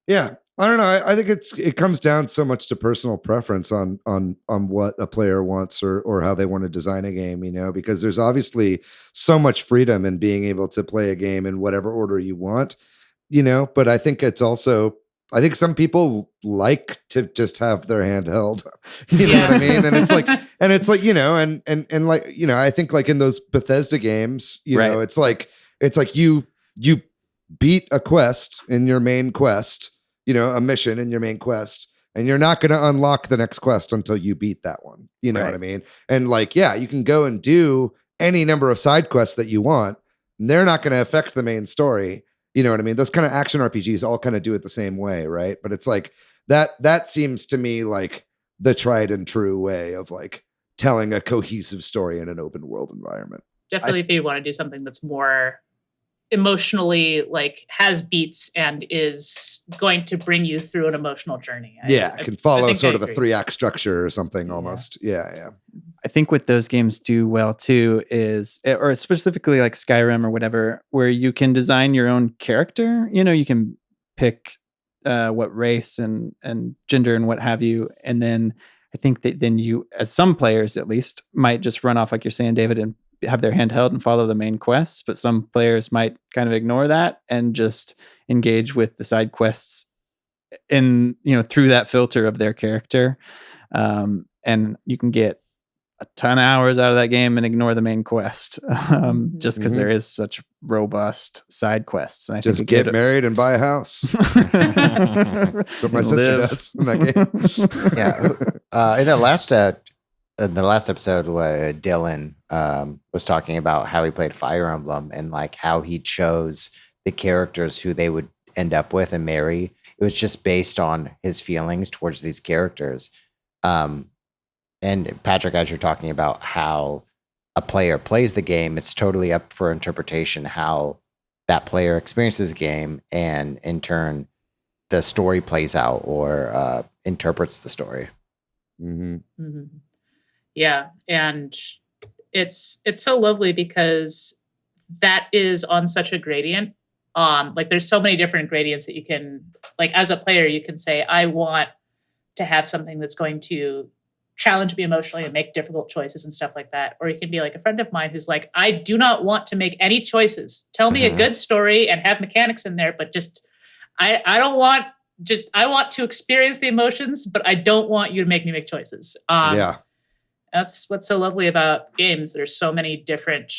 Yeah. I don't know. I think it comes down so much to personal preference on what a player wants or how they want to design a game, because there's obviously so much freedom in being able to play a game in whatever order you want, but I think it's also, I think some people like to just have their hand held, what I mean? And it's like, and like, I think like in those Bethesda games, Right. it's like you beat a quest in your main quest, a mission in your main quest, and you're not going to unlock the next quest until you beat that one. You know what I mean? And like, yeah, you can go and do any number of side quests that you want, and they're not going to affect the main story. You know what I mean? Those kind of action RPGs all kind of do it the same way, right? But it's like that seems to me like the tried and true way of like telling a cohesive story in an open world environment. Definitely, if you want to do something that's more emotionally like has beats and is going to bring you through an emotional journey. I can follow sort of a 3-act structure or something almost. Yeah. I think what those games do well too is, or specifically like Skyrim or whatever, where you can design your own character. You can pick what race and gender and what have you. And then I think that then you, as some players at least, might just run off, like you're saying, David, and have their hand held and follow the main quests. But some players might kind of ignore that and just engage with the side quests in, through that filter of their character. And you can get a ton of hours out of that game and ignore the main quest, just because there is such robust side quests. And I just think get married and buy a house. That's what my sister does in that game. Yeah. In the last episode, where Dylan was talking about how he played Fire Emblem and like how he chose the characters who they would end up with and marry. It was just based on his feelings towards these characters. And Patrick, as you're talking about how a player plays the game, it's totally up for interpretation how that player experiences the game, and in turn, the story plays out or interprets the story. Mm-hmm. Mm-hmm. Yeah, and it's so lovely because that is on such a gradient. Like there's so many different gradients that you can, like as a player, you can say, I want to have something that's going to challenge me emotionally and make difficult choices and stuff like that. Or you can be like a friend of mine who's like, I do not want to make any choices. Tell me a good story and have mechanics in there, but just I want to experience the emotions, but I don't want you to make me make choices. That's what's so lovely about games. There's so many different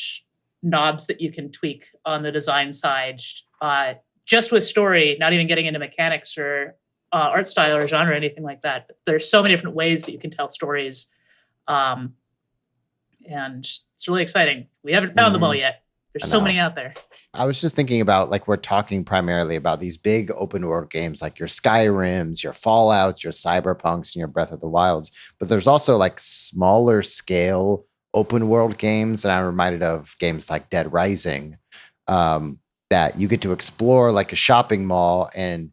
knobs that you can tweak on the design side, just with story, not even getting into mechanics or art style or genre or anything like that. There's so many different ways that you can tell stories. And it's really exciting. We haven't found them all yet. There's so many out there. I was just thinking about, like, we're talking primarily about these big open world games like your Skyrims, your Fallouts, your Cyberpunks, and your Breath of the Wilds. But there's also like smaller scale open world games. And I'm reminded of games like Dead Rising, that you get to explore like a shopping mall, and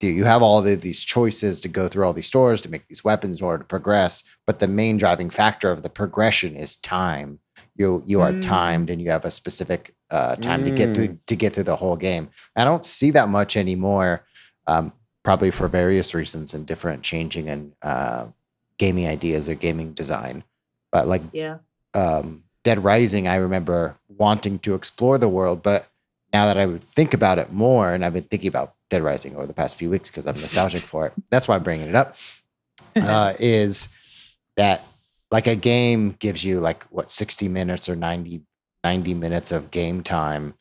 you have all these choices to go through all these stores to make these weapons in order to progress. But the main driving factor of the progression is time. You are timed, and you have a specific time to get through the whole game. I don't see that much anymore, probably for various reasons and different changing and gaming ideas or gaming design. But like Dead Rising, I remember wanting to explore the world, but now that I would think about it more, and I've been thinking about Dead Rising over the past few weeks because I'm nostalgic for it. That's why I'm bringing it up. Is that like a game gives you like 60 minutes or 90 minutes of game time,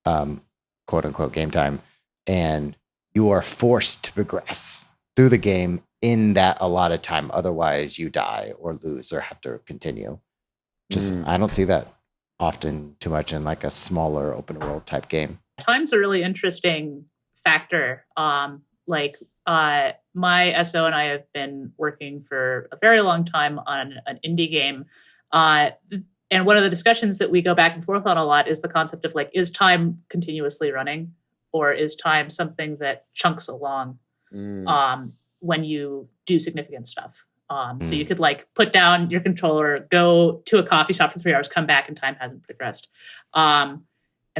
quote unquote game time, and you are forced to progress through the game in that allotted time. Otherwise, you die or lose or have to continue. I don't see that often too much in like a smaller open world type game. Time's a really interesting factor. My SO and I have been working for a very long time on an indie game. And one of the discussions that we go back and forth on a lot is the concept of like, is time continuously running, or is time something that chunks along when you do significant stuff? So you could like put down your controller, go to a coffee shop for 3 hours, come back, and time hasn't progressed. And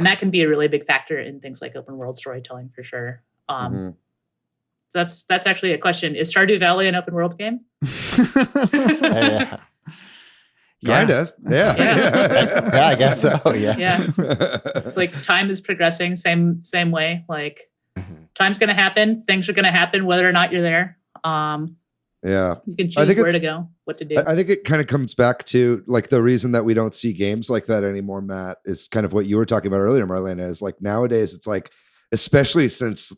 that can be a really big factor in things like open world storytelling for sure. So that's actually a question. Is Stardew Valley an open world game? Yeah. Kind of. Yeah. Yeah, I guess so. Yeah. Yeah. It's like time is progressing, same way. Like time's gonna happen, things are gonna happen whether or not you're there. Yeah. You can choose where to go, what to do. I think it kind of comes back to like the reason that we don't see games like that anymore, Matt, is kind of what you were talking about earlier, Marlena, is like nowadays it's like, especially since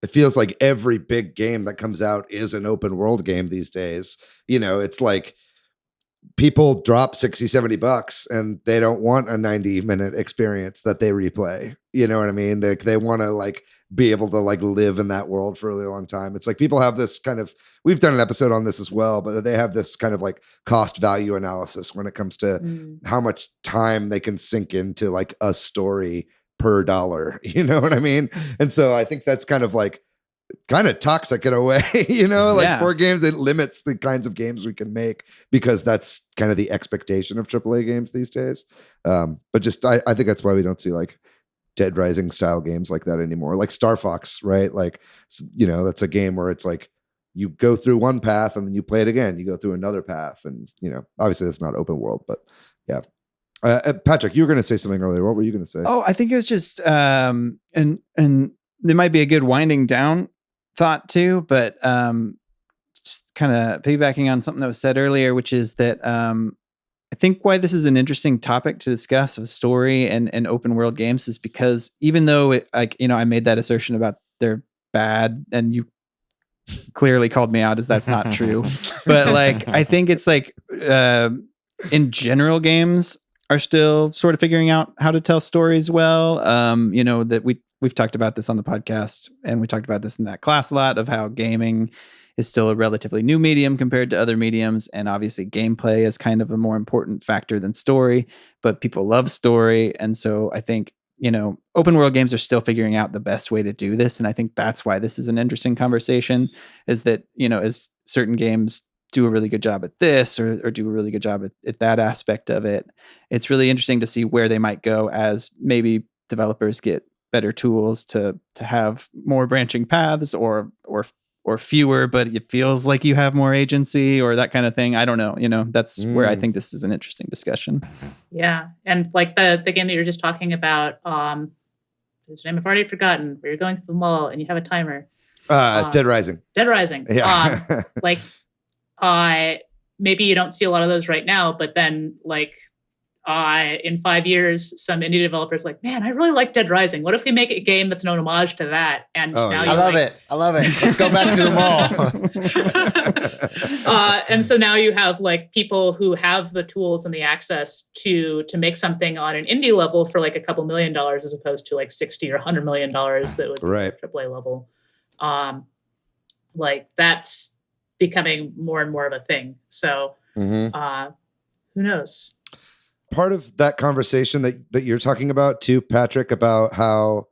it feels like every big game that comes out is an open world game these days. You know, it's like people drop 60, 70 bucks and they don't want a 90-minute experience that they replay. You know what I mean? They want to like be able to like live in that world for a really long time. It's like people have this kind of, we've done an episode on this as well, but they have this kind of like cost value analysis when it comes to how much time they can sink into like a story per dollar. You know what I mean? And so I think that's kind of toxic in a way, you know, like for games, it limits the kinds of games we can make because that's kind of the expectation of AAA games these days. But just, I think that's why we don't see like Dead Rising style games like that anymore. Like Star Fox, right? Like, you know, that's a game where it's like you go through one path and then you play it again. You go through another path and, you know, obviously that's not open world, but yeah. Patrick, you were going to say something earlier. What were you going to say? Oh, I think it was just, and there might be a good winding down thought too, but just kind of piggybacking on something that was said earlier, which is that I think why this is an interesting topic to discuss of story and open world games is because even though it, like, you know, I made that assertion about they're bad and you clearly called me out as that's not true, but like, I think it's like in general games are still sort of figuring out how to tell stories well. You know, that we've talked about this on the podcast and we talked about this in that class a lot of how gaming is still a relatively new medium compared to other mediums. And obviously gameplay is kind of a more important factor than story, but people love story. And so I think, you know, open world games are still figuring out the best way to do this. And I think that's why this is an interesting conversation, is that, you know, as certain games do a really good job at this or do a really good job at that aspect of it, it's really interesting to see where they might go as maybe developers get better tools to have more branching paths or fewer, but it feels like you have more agency or that kind of thing. I don't know. You know, that's where I think this is an interesting discussion. Yeah. And like the game that you were just talking about, whose name I've already forgotten, where you're going through the mall and you have a timer. Dead Rising. Dead Rising. Yeah. Like, maybe you don't see a lot of those right now, but then like, in 5 years, some indie developers like, man, I really like Dead Rising. What if we make a game that's an homage to that? And now I love it. Let's go back to the mall. And so now you have like people who have the tools and the access to make something on an indie level for like a couple $1 million as opposed to like 60 or $100 million that would be at AAA level. Like that's becoming more and more of a thing. So who knows? Part of that conversation that you're talking about too, Patrick, about how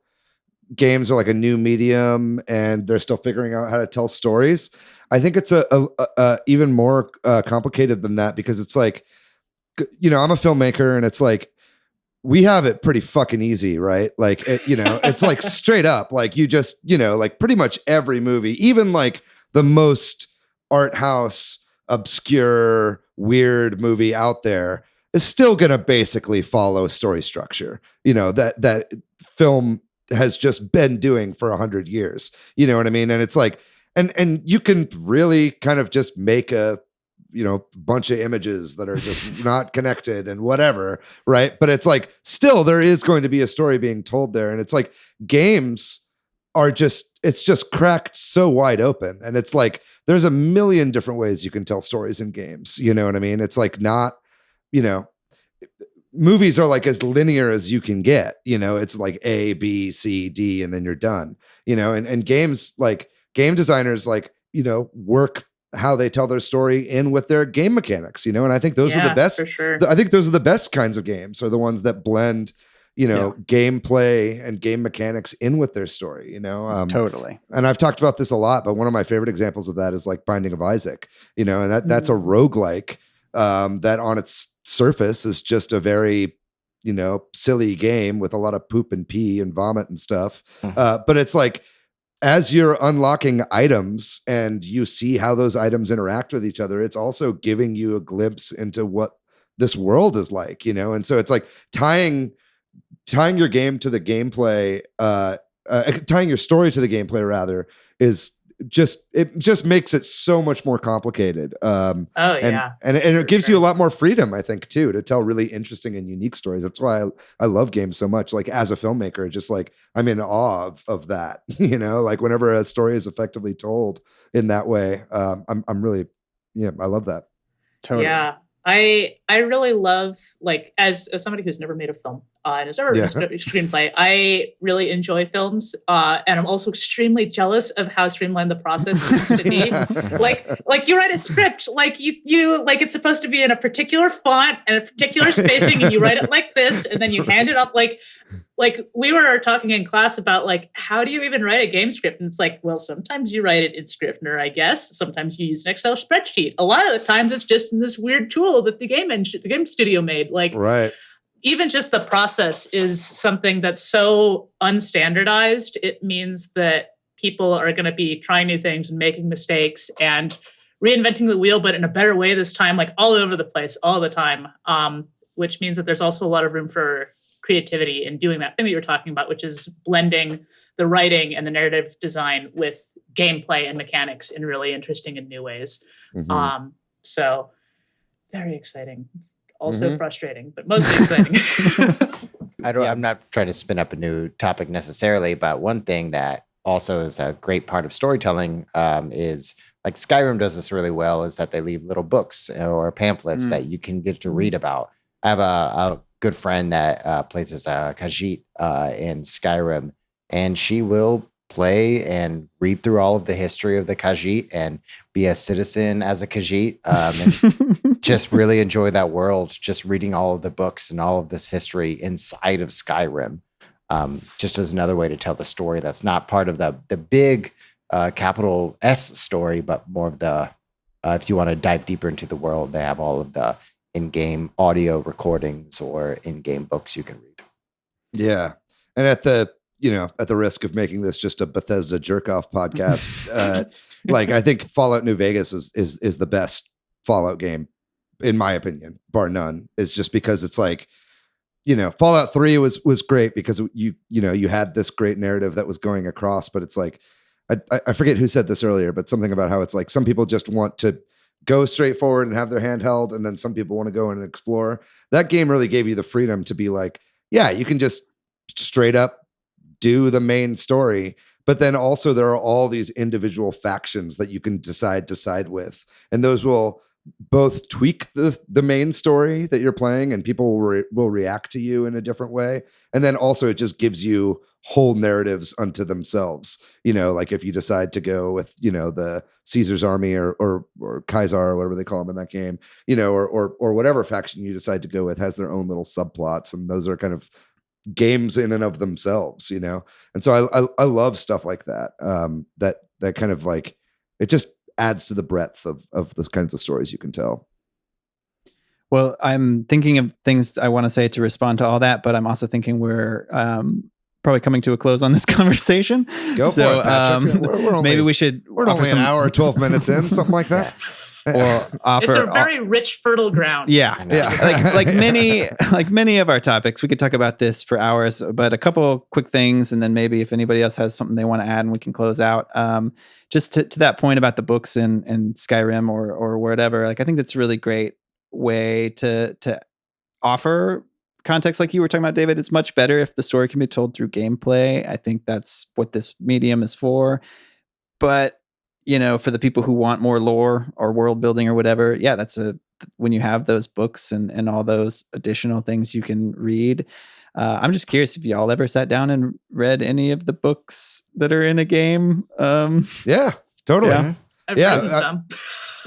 games are like a new medium and they're still figuring out how to tell stories. I think it's a even more complicated than that, because it's like, you know, I'm a filmmaker and it's like, we have it pretty fucking easy, right? Like, you know, it's like straight up, like you just, you know, like pretty much every movie, even like the most art house, obscure, weird movie out there is still going to basically follow story structure, you know, that film has just been doing for 100 years. You know what I mean? And it's like, and you can really kind of just make a, you know, bunch of images that are just not connected and whatever. Right. But it's like, still there is going to be a story being told there. And it's like games are just, it's just cracked so wide open. And it's like, there's a million different ways you can tell stories in games. You know what I mean? It's like not, you know, movies are like as linear as you can get, you know, it's like A, B, C, D, and then you're done, you know, and games, like game designers, like, you know, work how they tell their story in with their game mechanics, you know, and I think those are the best, for sure. I think those are the best kinds of games, are the ones that blend, gameplay and game mechanics in with their story, Totally. And I've talked about this a lot, but one of my favorite examples of that is like Binding of Isaac, and that's a roguelike that on its surface is just a very, silly game with a lot of poop and pee and vomit and stuff. But it's like, as you're unlocking items and you see how those items interact with each other, it's also giving you a glimpse into what this world is like, And so it's like tying your game to the gameplay, tying your story to the gameplay rather, is just makes it so much more complicated. And it gives you a lot more freedom, I think, too, to tell really interesting and unique stories. That's why I love games so much. Like as a filmmaker, just like I'm in awe of that. Like whenever a story is effectively told in that way, I'm really, I love that. Totally. Yeah. I really love, like, as somebody who's never made a film and has never written a screenplay, I really enjoy films, and I'm also extremely jealous of how streamlined the process seems to be. like you write a script, like you like it's supposed to be in a particular font and a particular spacing, and you write it like this, and then you hand it up. Like we were talking in class about like, how do you even write a game script? And it's like, well, sometimes you write it in Scrivener, I guess. Sometimes you use an Excel spreadsheet. A lot of the times it's just in this weird tool that the game studio made. Like, right. Even just the process is something that's so unstandardized. It means that people are going to be trying new things and making mistakes and reinventing the wheel, but in a better way this time, like all over the place, all the time. Which means that there's also a lot of room for creativity in doing that thing that you're talking about, which is blending the writing and the narrative design with gameplay and mechanics in really interesting and new ways. Mm-hmm. So very exciting, also frustrating, but mostly exciting. I'm not trying to spin up a new topic necessarily, but one thing that also is a great part of storytelling is like Skyrim does this really well, is that they leave little books or pamphlets that you can get to read about. I have a good friend that plays as a Khajiit in Skyrim, and she will play and read through all of the history of the Khajiit and be a citizen as a Khajiit, and just really enjoy that world, just reading all of the books and all of this history inside of Skyrim, just as another way to tell the story that's not part of the big capital S story, but more of the, if you want to dive deeper into the world, they have all of the in-game audio recordings or in-game books you can read. Yeah. And at the risk of making this just a Bethesda jerk-off podcast, like I think Fallout New Vegas is the best Fallout game, in my opinion, bar none. Is just because it's like, Fallout 3 was great because you had this great narrative that was going across, but it's like, I forget who said this earlier, but something about how it's like some people just want to go straight forward and have their hand held, and then some people want to go and explore. That game really gave you the freedom to be like, yeah, you can just straight up do the main story, but then also there are all these individual factions that you can decide to side with, and those will both tweak the main story that you're playing, and people will react to you in a different way, and then also it just gives you whole narratives unto themselves. Like if you decide to go with the Caesar's army or Kaiser or whatever they call them in that game, or whatever faction you decide to go with has their own little subplots, and those are kind of games in and of themselves, and so I love stuff like that. That kind of like, it just adds to the breadth of the kinds of stories you can tell. Well, I'm thinking of things I want to say to respond to all that, but I'm also thinking we're probably coming to a close on this conversation. Go for it, Patrick. We're only, maybe we should. We're only an hour, 12 minutes in, something like that. Or offer. It's a very rich, fertile ground. Yeah. like many of our topics, we could talk about this for hours, but a couple quick things, and then maybe if anybody else has something they want to add, and we can close out. Just to that point about the books and Skyrim or whatever, like I think that's a really great way to offer context, like you were talking about, David. It's much better if the story can be told through gameplay. I think that's what this medium is for. But for the people who want more lore or world building or whatever, yeah, when you have those books and all those additional things you can read. I'm just curious if y'all ever sat down and read any of the books that are in a game. Yeah, totally. Yeah. I've written some.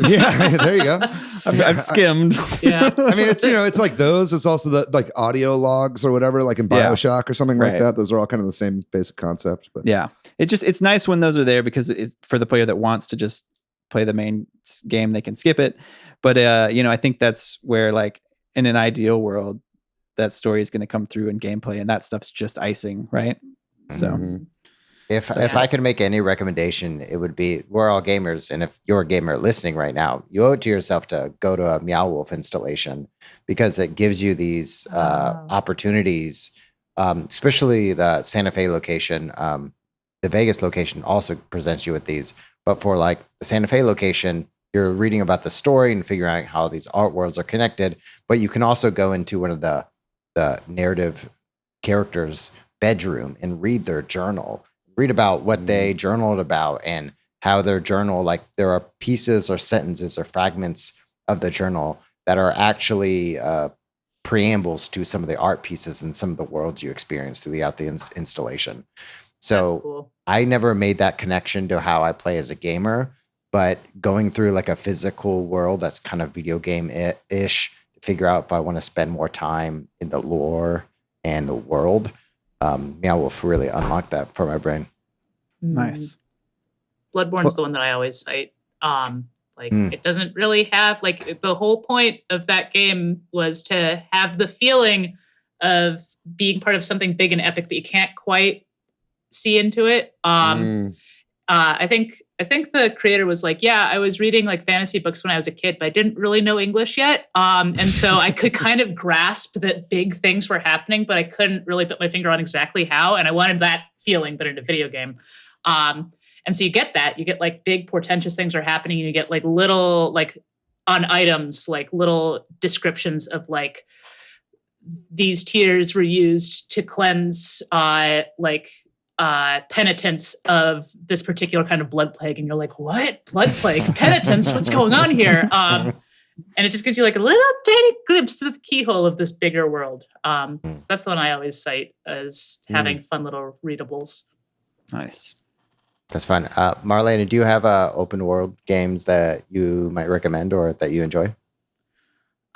Yeah, there you go. I've skimmed. Yeah. I mean, it's it's like those. It's also the like audio logs or whatever, like in BioShock or something like Right. that. Those are all kind of the same basic concept. But Yeah, it's nice when those are there because it's for the player that wants to just play the main game, they can skip it. But I think that's where, like, in an ideal world, that story is going to come through in gameplay, and that stuff's just icing, right? So, Mhm. If I could make any recommendation, it would be, we're all gamers, and if you're a gamer listening right now, you owe it to yourself to go to a Meow Wolf installation, because it gives you these opportunities, especially the Santa Fe location. The Vegas location also presents you with these, but for like the Santa Fe location, you're reading about the story and figuring out how these art worlds are connected, but you can also go into one of the narrative characters' bedroom and read their journal. Read about what they journaled about and how their journal, like there are pieces or sentences or fragments of the journal that are actually preambles to some of the art pieces and some of the worlds you experience throughout the installation. So cool. I never made that connection to how I play as a gamer, but going through like a physical world that's kind of video game-ish to figure out if I want to spend more time in the lore and the world. Meow Wolf really unlocked that for my brain. nice. Bloodborne's the one that I always cite. It doesn't really have, like, the whole point of that game was to have the feeling of being part of something big and epic, but you can't quite see into it. I think the creator was like, yeah, I was reading like fantasy books when I was a kid, but I didn't really know English yet. And so I could kind of grasp that big things were happening, but I couldn't really put my finger on exactly how. And I wanted that feeling, but in a video game. And so you get that. You get like big portentous things are happening. You get like little, like on items, like little descriptions of like these tears were used to cleanse penitence of this particular kind of blood plague, and you're like, what? Blood plague? Penitence? What's going on here? And it just gives you like a little tiny glimpse of the keyhole of this bigger world. So that's the one I always cite as having fun little readables. Nice. That's fun. Marlena, do you have open world games that you might recommend or that you enjoy?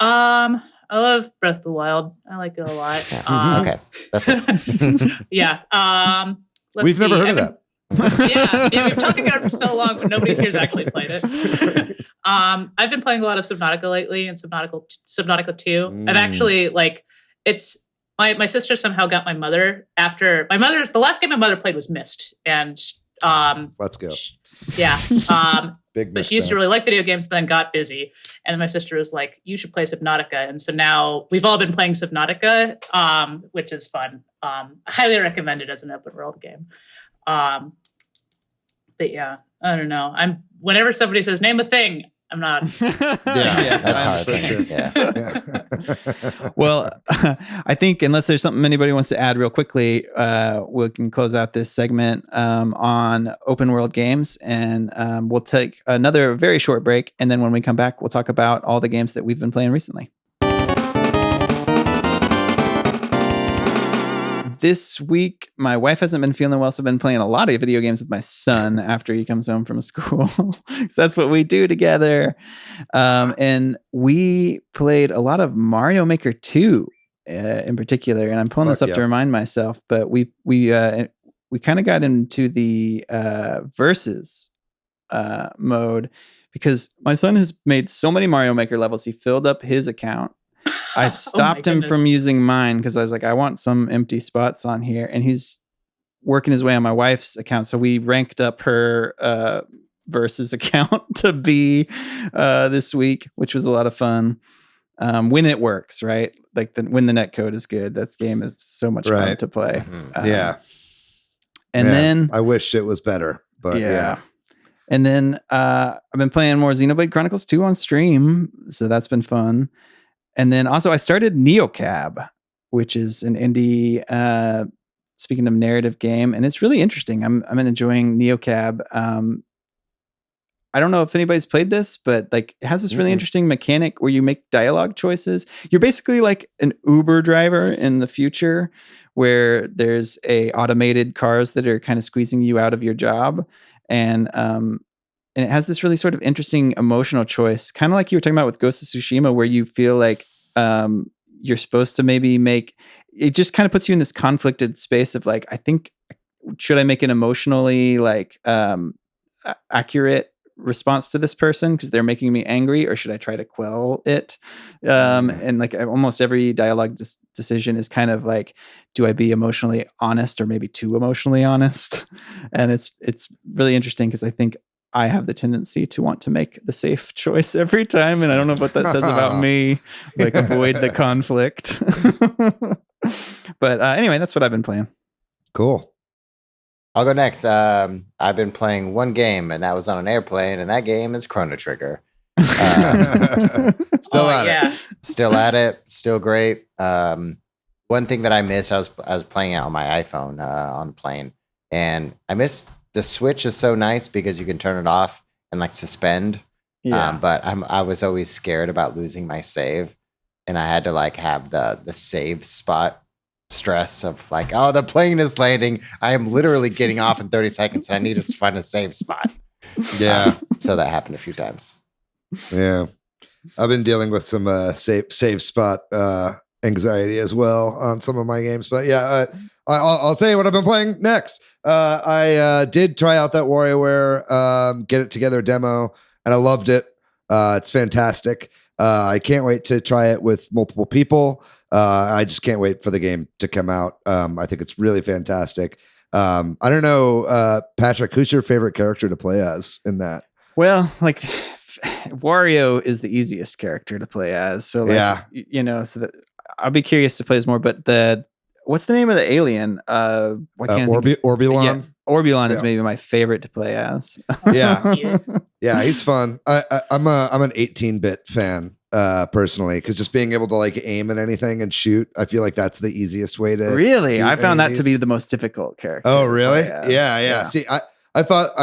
I love Breath of the Wild. I like it a lot. Yeah. Okay, that's it. Yeah. We've never heard of that. Yeah, we've talked about it for so long, but nobody here's actually played it. I've been playing a lot of Subnautica lately, and Subnautica 2. I've actually, like, it's my sister somehow got my mother after the last game my mother played was Myst, and Let's go. Yeah. Big but she used to really like video games, then got busy. And my sister was like, you should play Subnautica. And so now we've all been playing Subnautica, which is fun. Highly recommended as an open world game. But yeah, I don't know. Whenever somebody says, name a thing, I'm not. That's hard for sure. Yeah. Well, I think unless there's something anybody wants to add real quickly, we can close out this segment on open world games, and we'll take another very short break. And then when we come back, we'll talk about all the games that we've been playing recently. This week, my wife hasn't been feeling well, so I've been playing a lot of video games with my son after he comes home from school. So that's what we do together. And we played a lot of Mario Maker 2 in particular. And I'm pulling this up to remind myself, but we kind of got into the versus mode because my son has made so many Mario Maker levels. He filled up his account. I stopped him from using mine because I was like, I want some empty spots on here. And he's working his way on my wife's account. So we ranked up her versus account to be this week, which was a lot of fun. When it works, right? Like when the netcode is good, that game is so much fun to play. Yeah. And then I wish it was better, but yeah. And then I've been playing more Xenoblade Chronicles 2 on stream. So that's been fun. And then also I started NeoCab, which is an indie, speaking of narrative game, and it's really interesting. I'm enjoying NeoCab. I don't know if anybody's played this, but like it has this really interesting mechanic where you make dialogue choices. You're basically like an Uber driver in the future where there's automated cars that are kind of squeezing you out of your job. And and it has this really sort of interesting emotional choice, kind of like you were talking about with Ghost of Tsushima, where you feel like you're supposed to maybe make it, just kind of puts you in this conflicted space of like, I think, should I make an emotionally like accurate response to this person because they're making me angry, or should I try to quell it? And like almost every dialogue decision is kind of like, do I be emotionally honest or maybe too emotionally honest? And it's really interesting because I think I have the tendency to want to make the safe choice every time, and I don't know what that says about me. Like avoid the conflict. But anyway, that's what I've been playing. Cool. I'll go next. I've been playing one game, and that was on an airplane, and that game is Chrono Trigger. Still at it. Still at it. Still great. One thing that I missed, I was playing it on my iPhone on the plane, and I missed the Switch is so nice because you can turn it off and like suspend. Yeah. But I was always scared about losing my save, and I had to like have the save spot stress of like, oh, the plane is landing. I am literally getting off in 30 seconds, and I need to find a save spot. Yeah. So that happened a few times. Yeah. I've been dealing with some save spot anxiety as well on some of my games. But yeah, I'll say what I've been playing next. I did try out that WarioWare Get It Together demo, and I loved it. It's fantastic. I can't wait to try it with multiple people. I just can't wait for the game to come out. I think it's really fantastic. I don't know, Patrick, who's your favorite character to play as in that? Well, like Wario is the easiest character to play as. So like, Yeah. you know, so that I'll be curious to play as more, but what's the name of the alien? Why can't I think- Orbulon. Yeah, Orbulon is Yeah. maybe my favorite to play as. Yeah. Cute. Yeah, he's fun. I'm an 18-bit fan personally, because just being able to like aim at anything and shoot, I feel like that's the easiest way to. Really, beat I found any that of to be these. the most difficult character. Oh, to really? play as. Yeah. See, I thought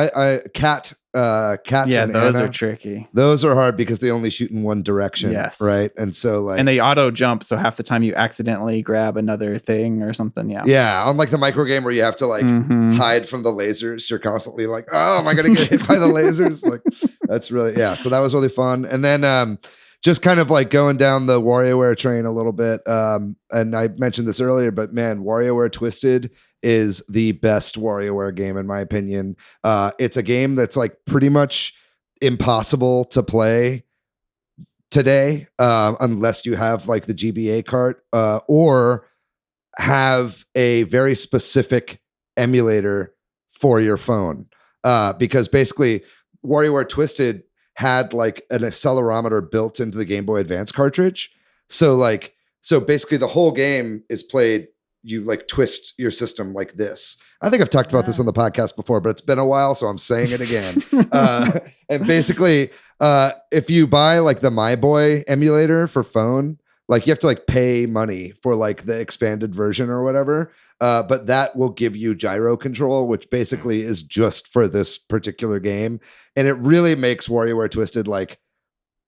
cats Yeah, and those Anna, are tricky. those are hard because they only shoot in one direction. Yes. Right. And so like, And they auto jump, so half the time you accidentally grab another thing or something. Yeah. yeah, unlike the micro game where you have to like Mhm. hide from the lasers, you're constantly like, oh, am I gonna get hit by the lasers? Like, that's really, yeah. So that was really fun. And then just kind of like going down the WarioWare train a little bit. And I mentioned this earlier, but man, WarioWare Twisted is the best WarioWare game in my opinion. It's a game that's like pretty much impossible to play today, unless you have like the GBA cart, or have a very specific emulator for your phone. Because basically WarioWare Twisted had like an accelerometer built into the Game Boy Advance cartridge. So basically the whole game is played, you like twist your system like this. I think I've talked about this on the podcast before, but it's been a while, so I'm saying it again. And basically, if you buy like the My Boy emulator for phone, like you have to like pay money for like the expanded version or whatever. But that will give you gyro control, which basically is just for this particular game. And it really makes WarioWare Twisted like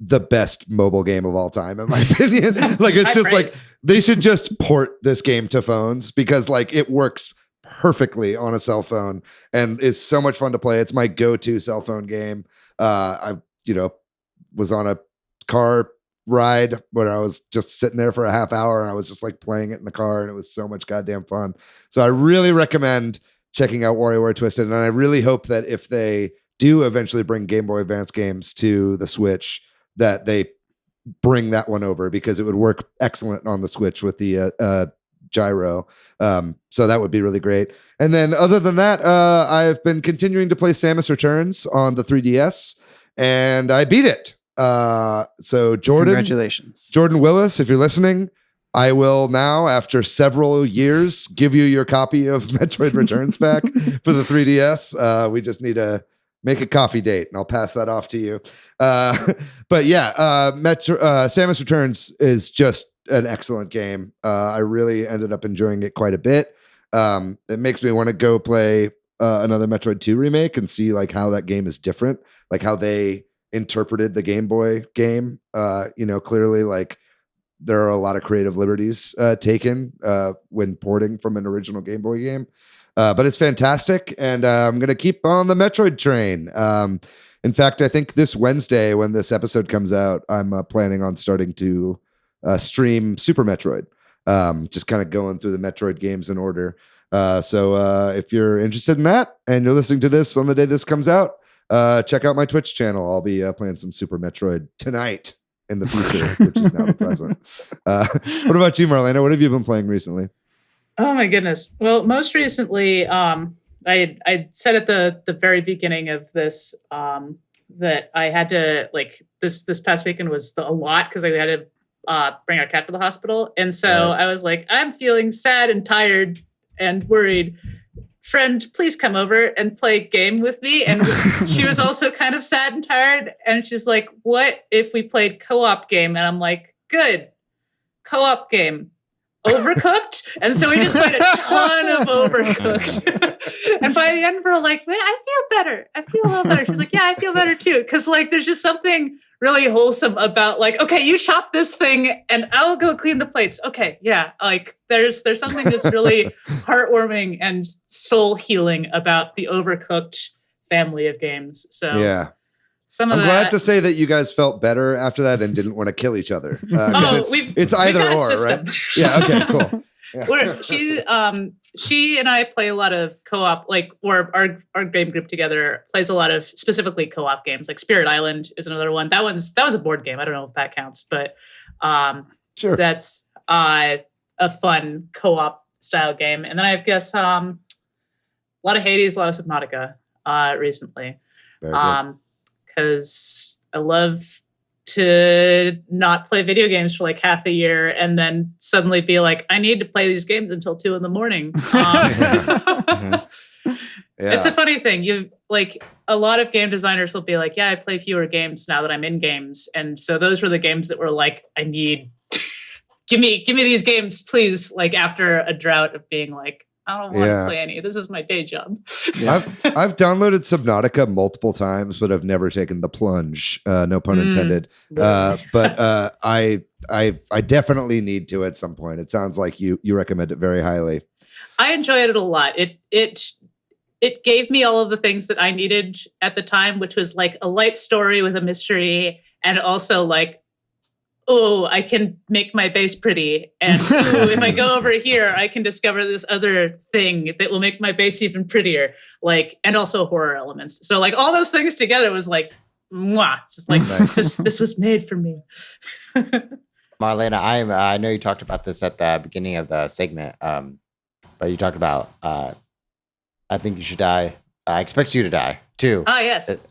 the best mobile game of all time, in my opinion. Like it's just like they should just port this game to phones because like it works perfectly on a cell phone and is so much fun to play. It's my go-to cell phone game. I was on a car ride when I was just sitting there for a half hour and I was just like playing it in the car and it was so much goddamn fun. So I really recommend checking out WarioWare Twisted, and I really hope that if they do eventually bring Game Boy Advance games to the Switch, that they bring that one over because it would work excellent on the Switch with the gyro. So that would be really great. And then other than that, I've been continuing to play Samus Returns on the 3DS and I beat it. So Congratulations. Jordan Willis, if you're listening, I will now, after several years, give you your copy of Metroid Returns back for the 3DS. We just need to make a coffee date and I'll pass that off to you. But yeah, Samus Returns is just an excellent game. I really ended up enjoying it quite a bit. It makes me want to go play another Metroid 2 remake and see like how that game is different, like how they interpreted the Game Boy game. Clearly like there are a lot of creative liberties taken when porting from an original Game Boy game. But it's fantastic, and I'm going to keep on the Metroid train. In fact, I think this Wednesday when this episode comes out, I'm planning on starting to stream Super Metroid. Just kind of going through the Metroid games in order. So if you're interested in that and you're listening to this on the day this comes out, check out my Twitch channel. I'll be playing some Super Metroid tonight in the future, which is now the present. What about you, Marlena? What have you been playing recently? Oh my goodness. Well, most recently, I said at the very beginning of this that I had to this past weekend was a lot because I had to bring our cat to the hospital, and so I was like, I'm feeling sad and tired and worried. Friend, please come over and play a game with me. And she was also kind of sad and tired, and she's like, what if we played co-op game? And I'm like, good, co-op game. Overcooked. And so we just played a ton of Overcooked. And by the end, we're like, man, I feel better. I feel a little better. She's like, yeah, I feel better too. Cause there's just something really wholesome about okay, you chop this thing and I'll go clean the plates. Okay. Yeah. There's something just really heartwarming and soul healing about the Overcooked family of games. So yeah. I'm glad to say that you guys felt better after that and didn't want to kill each other. It's either or, right? Yeah. Okay. Cool. Yeah. She and I play a lot of co-op, or our game group together plays a lot of specifically co-op games. Like Spirit Island is another one. That was a board game. I don't know if that counts, but sure. That's a fun co-op style game. And then I guess a lot of Hades, a lot of Subnautica recently. Very good. Because I love to not play video games for half a year and then suddenly be like, I need to play these games until 2 a.m. It's a funny thing. A lot of game designers will be like, yeah, I play fewer games now that I'm in games. And so those were the games that were like, I need, give me these games, please. After a drought of being like, I don't want to play any. This is my day job. Yeah. I've downloaded Subnautica multiple times, but I've never taken the plunge. No pun intended. But I definitely need to at some point. It sounds like you recommend it very highly. I enjoyed it a lot. It gave me all of the things that I needed at the time, which was a light story with a mystery, and also oh, I can make my base pretty. And if I go over here, I can discover this other thing that will make my base even prettier. And also horror elements. So all those things together was mwah. Just nice. this was made for me. Marlena, I know you talked about this at the beginning of the segment, but you talked about I think you should die. I expect you to die too. Oh, yes.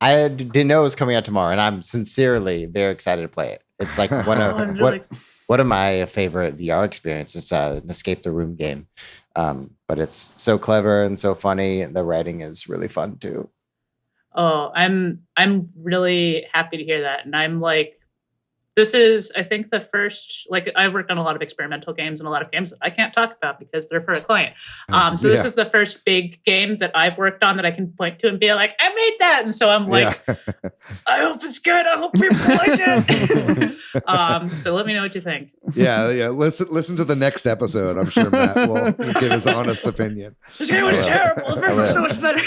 I didn't know it was coming out tomorrow, and I'm sincerely very excited to play it. It's one of my favorite VR experiences, an escape the room game. But it's so clever and so funny, and the writing is really fun too. Oh, I'm really happy to hear that, and I'm this is, I think, the first, I worked on a lot of experimental games and a lot of games that I can't talk about because they're for a client. So this is the first big game that I've worked on that I can point to and be like, I made that. And so I'm I hope it's good. I hope people like it. So let me know what you think. Yeah. Listen to the next episode. I'm sure Matt will give his honest opinion. This game was terrible. The first was so much better.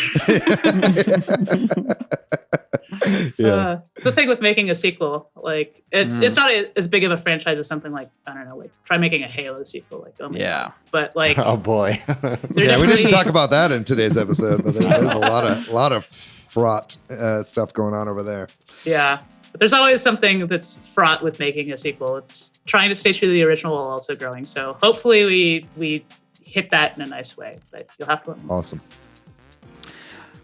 It's the thing with making a sequel. It's not as big of a franchise as something I don't know, try making a Halo sequel. But oh boy, we didn't talk about that in today's episode, but there's a lot of fraught stuff going on over there. Yeah, but there's always something that's fraught with making a sequel. It's trying to stay true to the original while also growing. So hopefully we hit that in a nice way. But you'll have to let me know. Awesome.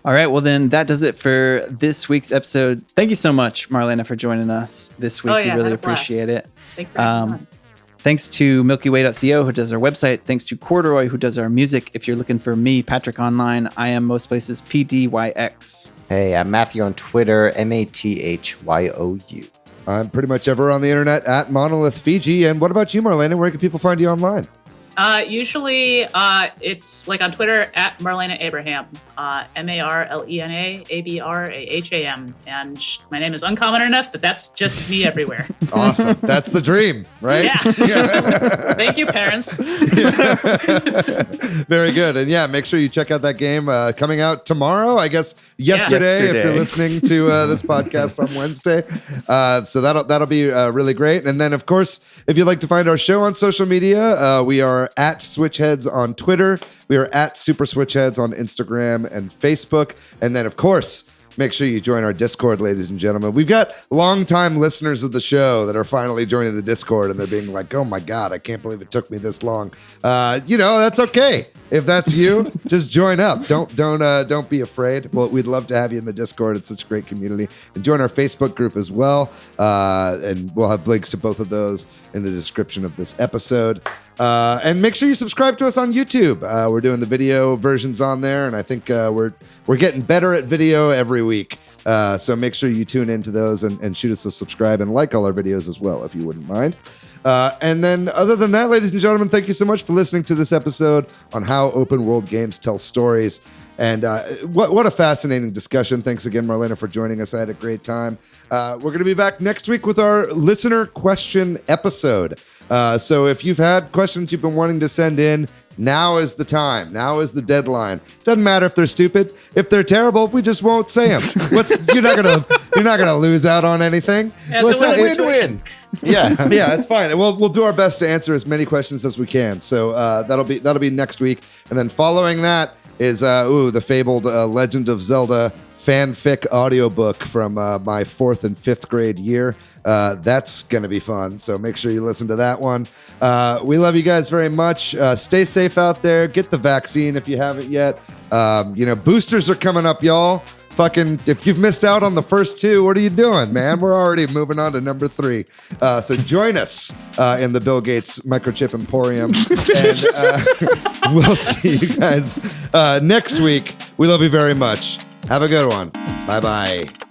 All right, well then that does it for this week's episode. Thank you so much, Marlena, for joining us this week. We really appreciate it. Thanks to MilkyWay.co, who does our website. Thanks to Corduroy, who does our music. If you're looking for me, Patrick online, I am most places PDYX. Hey, I'm Matthew on Twitter, MATHYOU. I'm pretty much ever on the internet at Monolith Fiji. And what about you, Marlena? Where can people find you online? Usually, it's like on Twitter at Marlena Abraham, Marlena Abraham, and my name is uncommon enough that that's just me everywhere. Awesome. That's the dream, right? Yeah. Thank you, parents. Very good. And yeah, make sure you check out that game coming out tomorrow. I guess yesterday. If you're listening to this podcast on Wednesday. So that'll be really great. And then, of course, if you'd like to find our show on social media, we are at Switch Headz on Twitter. We are at Super Switch Headz on Instagram and Facebook. And then, of course, make sure you join our Discord, ladies and gentlemen. We've got longtime listeners of the show that are finally joining the Discord, and they're being like, oh my God, I can't believe it took me this long. That's okay. If that's you, just join up. Don't be afraid. Well, we'd love to have you in the Discord. It's such a great community. And join our Facebook group as well. And we'll have links to both of those in the description of this episode. And make sure you subscribe to us on YouTube. We're doing the video versions on there, and I think we're getting better at video every week. So make sure you tune into those and shoot us a subscribe and like all our videos as well, if you wouldn't mind. And then other than that, ladies and gentlemen, thank you so much for listening to this episode on how open world games tell stories. And what a fascinating discussion. Thanks again, Marlena, for joining us. I had a great time. We're going to be back next week with our listener question episode. So if you've had questions you've been wanting to send in, now is the time. Now is the deadline. Doesn't matter if they're stupid. If they're terrible, we just won't say them. You're not gonna lose out on anything. It's a Win-win. Yeah. Yeah, it's fine. We'll do our best to answer as many questions as we can. So that'll be next week, and then following that is the fabled Legend of Zelda fanfic audiobook from my 4th and 5th grade year. That's going to be fun. So make sure you listen to that one. We love you guys very much. Stay safe out there. Get the vaccine if you haven't yet. Boosters are coming up, y'all. Fucking, if you've missed out on the first 2, what are you doing, man? We're already moving on to number 3. So join us in the Bill Gates microchip emporium. And we'll see you guys next week. We love you very much. Have a good one. Bye-bye.